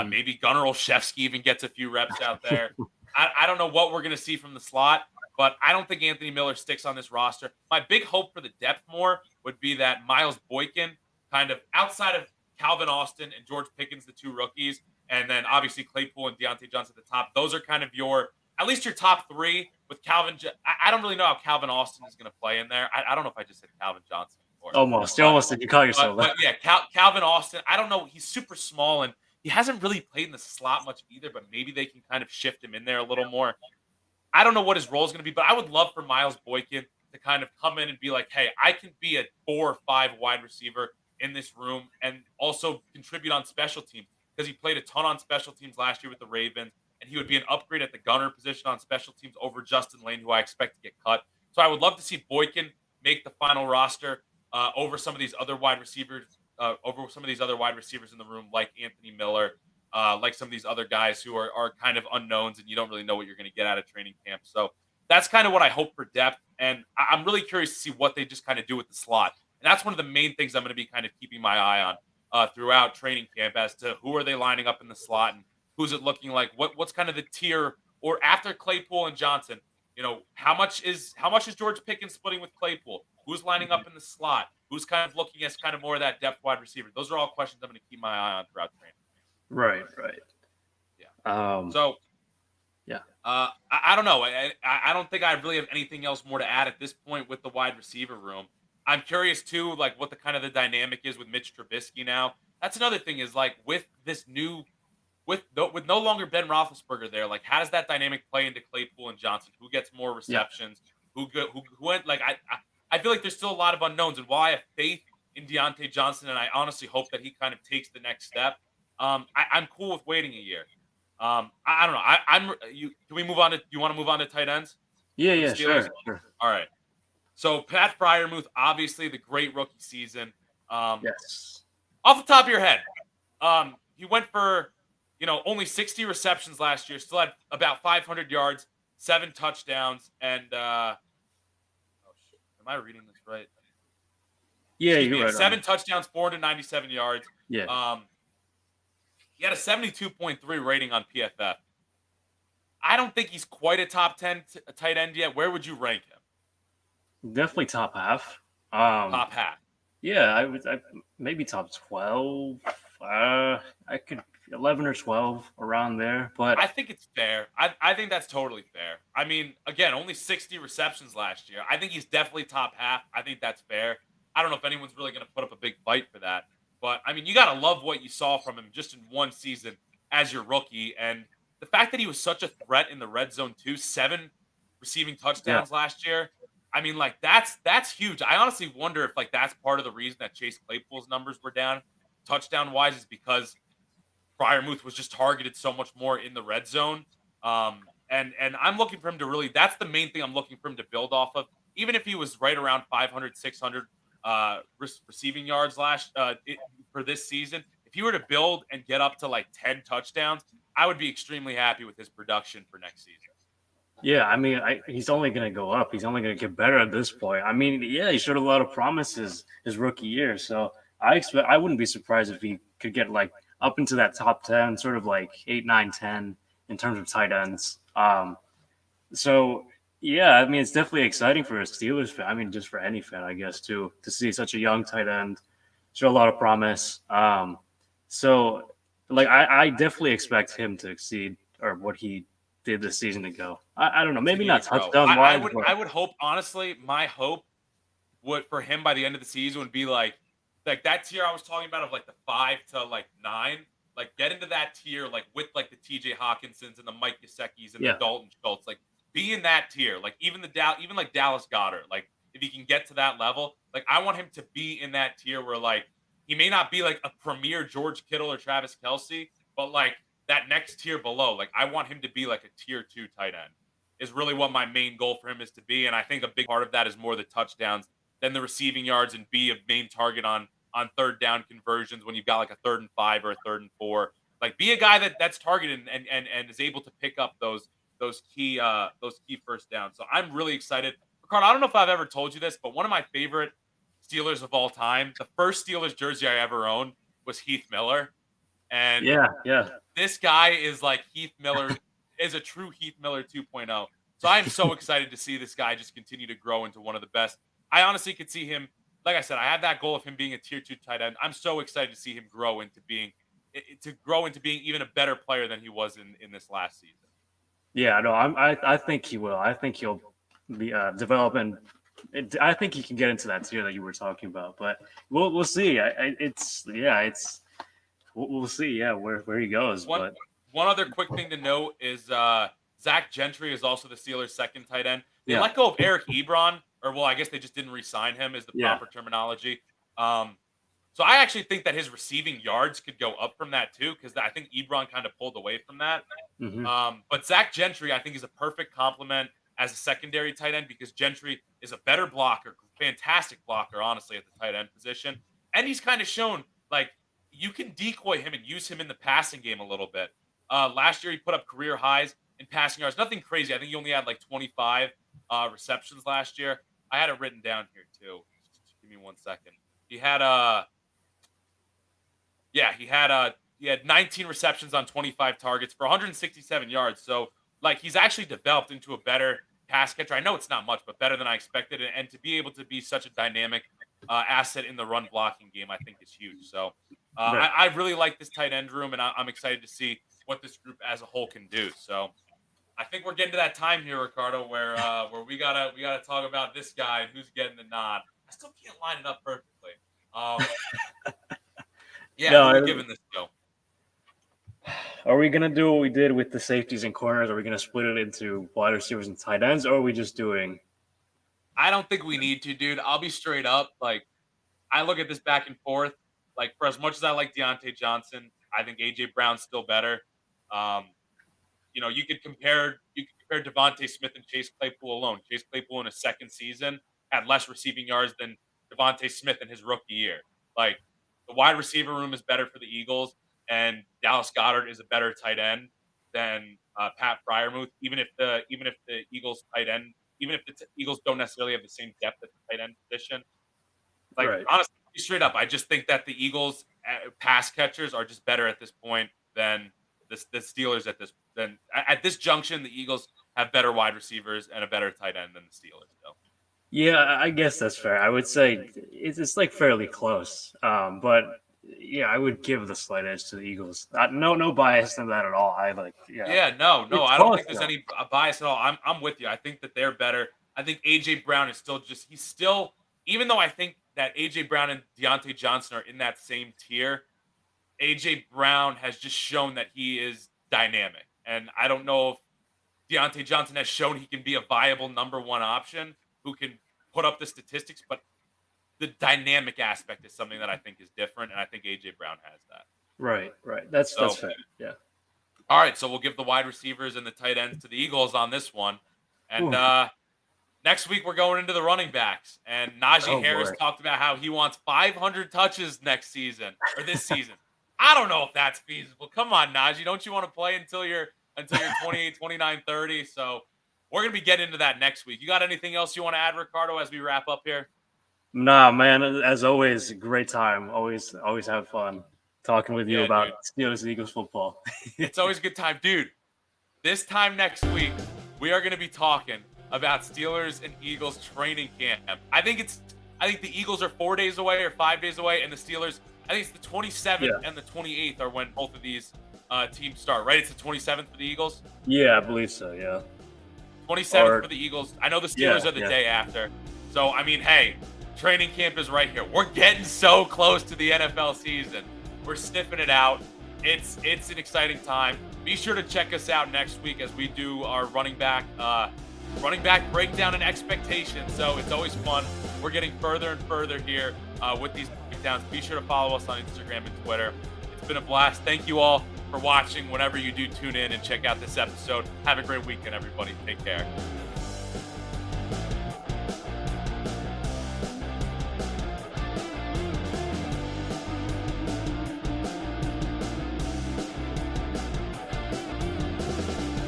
Speaker 1: Maybe Gunnar Olszewski even gets a few reps out there. I don't know what we're going to see from the slot, but I don't think Anthony Miller sticks on this roster. My big hope for the depth more would be that Miles Boykin, kind of outside of Calvin Austin and George Pickens, the 2 rookies, and then obviously Claypool and Deontay Johnson at the top. Those are kind of at least your top 3 with Calvin. I don't really know how Calvin Austin is going to play in there. I don't know if I just said Calvin Johnson before.
Speaker 2: You almost did. You call yourself
Speaker 1: but yeah, Calvin Austin. I don't know. He's super small and he hasn't really played in the slot much either, but maybe they can kind of shift him in there a little more. I don't know what his role is going to be, but I would love for Miles Boykin to kind of come in and be like, hey, I can be a 4 or 5 wide receiver in this room and also contribute on special teams, because he played a ton on special teams last year with the Ravens, and he would be an upgrade at the gunner position on special teams over Justin Lane, who I expect to get cut. So I would love to see Boykin make the final roster over some of these other wide receivers, in the room, like Anthony Miller, like some of these other guys who are kind of unknowns, and you don't really know what you're going to get out of training camp. So that's kind of what I hope for depth, and I'm really curious to see what they just kind of do with the slot. And that's one of the main things I'm going to be kind of keeping my eye on throughout training camp, as to who are they lining up in the slot and who's it looking like? What's kind of the tier, or after Claypool and Johnson, how much is George Pickens splitting with Claypool? Who's lining up in the slot? Who's kind of looking as kind of more of that depth wide receiver? Those are all questions I'm going to keep my eye on throughout training.
Speaker 2: Right.
Speaker 1: Yeah. I don't know. I don't think I really have anything else more to add at this point with the wide receiver room. I'm curious too, like what the kind of the dynamic is with Mitch Trubisky now. That's another thing, is like with this new, with no longer Ben Roethlisberger there, like how does that dynamic play into Claypool and Johnson? Who gets more receptions? Who went, like I feel like there's still a lot of unknowns, and while I have faith in Deontay Johnson, and I honestly hope that he kind of takes the next step, I'm cool with waiting a year. I don't know. Can we move on to? You want to move on to tight ends?
Speaker 2: Yeah, sure.
Speaker 1: All right. So Pat Freiermuth, obviously the great rookie season.
Speaker 2: Yes.
Speaker 1: Off the top of your head, he went for only 60 receptions last year, still had about 500 yards, 7 touchdowns, and oh shoot, am I reading this right?
Speaker 2: Yeah,
Speaker 1: Excuse
Speaker 2: you're
Speaker 1: me, yeah,
Speaker 2: right on
Speaker 1: seven
Speaker 2: it.
Speaker 1: touchdowns, 497 yards.
Speaker 2: Yeah,
Speaker 1: Um, he had a 72.3 rating on PFF. I don't think he's quite a top 10 tight end yet. Where would you rank him?
Speaker 2: definitely top half. Um,
Speaker 1: Top half.
Speaker 2: yeah, maybe top 12. I could 11 or 12 around there, but
Speaker 1: I think it's fair. I think that's totally fair. I mean, again, only 60 receptions last year. I think he's definitely top half. I think that's fair. I don't know if anyone's really going to put up a big fight for that. But I mean, you got to love what you saw from him just in one season as your rookie. And the fact that he was such a threat in the red zone, too, 7 receiving
Speaker 2: yeah,
Speaker 1: touchdowns last year. I mean, like that's huge. I honestly wonder if like that's part of the reason that Chase Claypool's numbers were down touchdown wise is because Fryermuth was just targeted so much more in the red zone. And I'm looking for him to really that's the main thing I'm looking for him to build off of. Even if he was right around 500, 600 receiving yards for this season, if he were to build and get up to like 10 touchdowns, I would be extremely happy with his production for next season.
Speaker 2: yeah. I mean, he's only going to go up. He's only going to get better at this point. I mean, yeah, he showed a lot of promises his rookie year. So I wouldn't be surprised if he could get like up into that top 10, sort of like 8, 9, 10 in terms of tight ends. So yeah, I mean, it's definitely exciting for a Steelers fan. I mean, just for any fan, I guess, too, to see such a young tight end show a lot of promise. So like I definitely expect him to exceed or what he did this season ago. I don't know, maybe
Speaker 1: Continue
Speaker 2: not
Speaker 1: to grow.
Speaker 2: touchdown
Speaker 1: I
Speaker 2: wise,
Speaker 1: would
Speaker 2: but
Speaker 1: I would hope honestly, my hope would for him by the end of the season would be like that tier I was talking about of like the 5 to 9, like get into that tier like with like the TJ Hawkinsons and the Mike Gesicki's and the
Speaker 2: yeah,
Speaker 1: Dalton Schultz, like be in that tier, like even like Dallas Goddard, like if he can get to that level, like I want him to be in that tier where like he may not be like a premier George Kittle or Travis Kelsey, but like that next tier below, like I want him to be like a tier 2 tight end is really what my main goal for him is to be. And I think a big part of that is more the touchdowns than the receiving yards and be a main target on third down conversions when you've got like a 3rd and 5 or a 3rd and 4. Like be a guy that's targeted and is able to pick up those key first downs. So I'm really excited. Ricardo, I don't know if I've ever told you this, but one of my favorite Steelers of all time, the first Steelers jersey I ever owned was Heath Miller. And
Speaker 2: yeah, yeah,
Speaker 1: this guy is like Heath Miller is a true Heath Miller 2.0. So I'm so excited to see this guy just continue to grow into one of the best. I honestly could see him, like I said, I had that goal of him being a tier 2 tight end. I'm so excited to see him grow into being even a better player than he was in this last season.
Speaker 2: yeah. No, I think he will. I think he'll be developing. I think he can get into that tier that you were talking about, but we'll see. It's we'll see. Yeah, where he goes,
Speaker 1: One
Speaker 2: but
Speaker 1: one other quick thing to note is Zach Gentry is also the Steelers' second tight end. They
Speaker 2: yeah,
Speaker 1: let go of Eric Ebron, or well, I guess they just didn't re-sign him, is the
Speaker 2: yeah.
Speaker 1: proper terminology. Um, so I actually think that his receiving yards could go up from that too, because I think Ebron kind of pulled away from that.
Speaker 2: Hmm.
Speaker 1: But Zach Gentry, I think, is a perfect complement as a secondary tight end because Gentry is a better blocker, fantastic blocker, honestly, at the tight end position. And he's kind of shown like you can decoy him and use him in the passing game a little bit. Last year, he put up career highs in passing yards. Nothing crazy. I think he only had like 25 receptions last year. I had it written down here too. Just give me 1 second. He had yeah, he had 19 receptions on 25 targets for 167 yards. So like he's actually developed into a better pass catcher. I know it's not much, but better than I expected. And to be able to be such a dynamic asset in the run blocking game, I think is huge. So
Speaker 2: Right.
Speaker 1: I really like this tight end room, and I'm excited to see what this group as a whole can do. So I think we're getting to that time here, Ricardo, where we gotta talk about this guy and who's getting the nod. I still can't line it up perfectly. Um, yeah, who we
Speaker 2: No,
Speaker 1: giving this to?
Speaker 2: are we gonna do what we did with the safeties and corners? Are we gonna split it into wide receivers and tight ends, or are we just doing?
Speaker 1: I don't think we need to, dude. I'll be straight up. Like, I look at this back and forth. Like, for as much as I like Deontay Johnson, I think AJ Brown's still better. Um, you could compare Devontae Smith and Chase Claypool alone. Chase Claypool in his second season had less receiving yards than Devontae Smith in his rookie year. Like, the wide receiver room is better for the Eagles, and Dallas Goedert is a better tight end than Pat Fryermuth, even if the Eagles tight end, even if the Eagles don't necessarily have the same depth at the tight end position. Like,
Speaker 2: Right.
Speaker 1: honestly, straight up, I just think that the Eagles pass catchers are just better at this point than the Steelers at this junction. The Eagles have better wide receivers and a better tight end than the Steelers. So
Speaker 2: Yeah, I guess that's fair. I would say it's like fairly close. But yeah, I would give the slight edge to the Eagles. No bias in that at all. I like, yeah,
Speaker 1: yeah, no,
Speaker 2: it's
Speaker 1: I don't
Speaker 2: close
Speaker 1: think there's
Speaker 2: though.
Speaker 1: any bias at all. I'm with you. I think that they're better. I think AJ Brown is he's still, even though I think that AJ Brown and Deontay Johnson are in that same tier. AJ Brown has just shown that he is dynamic, and I don't know if Deontay Johnson has shown he can be a viable number one option who can put up the statistics, but the dynamic aspect is something that I think is different, and I think AJ Brown has that.
Speaker 2: Right. That's
Speaker 1: So,
Speaker 2: fair. Yeah.
Speaker 1: all right, so we'll give the wide receivers and the tight ends to the Eagles on this one, and
Speaker 2: Ooh.
Speaker 1: next week we're going into the running backs, and Najee
Speaker 2: Oh
Speaker 1: Harris
Speaker 2: boy.
Speaker 1: talked about how he wants 500 touches next season or this season. I don't know if that's feasible. Come on, Najee, don't you want to play until you're 28, 29, 30? So we're gonna be getting into that next week. You got anything else you want to add, Ricardo, as we wrap up here?
Speaker 2: Nah, man. As always, great time. Always have fun talking with you
Speaker 1: Yeah,
Speaker 2: about
Speaker 1: dude.
Speaker 2: Steelers and Eagles football.
Speaker 1: It's always a good time, dude. This time next week, we are going to be talking about Steelers and Eagles training camp. I think the Eagles are 4 days away or 5 days away, and the Steelers, I think it's the 27th and the 28th are when both of these teams start, right? It's the 27th for the Eagles.
Speaker 2: Yeah, I believe so. Yeah.
Speaker 1: 27th for the Eagles. I know the Steelers are the
Speaker 2: yeah.
Speaker 1: day after. So, I mean, hey, training camp is right here. We're getting so close to the NFL season. We're sniffing it out. It's an exciting time. Be sure to check us out next week as we do our running back breakdown and expectations. So it's always fun. We're getting further and further here with these breakdowns. Be sure to follow us on Instagram and Twitter. It's been a blast. Thank you all for watching. Whenever you do tune in and check out this episode, have a great weekend, everybody. Take care.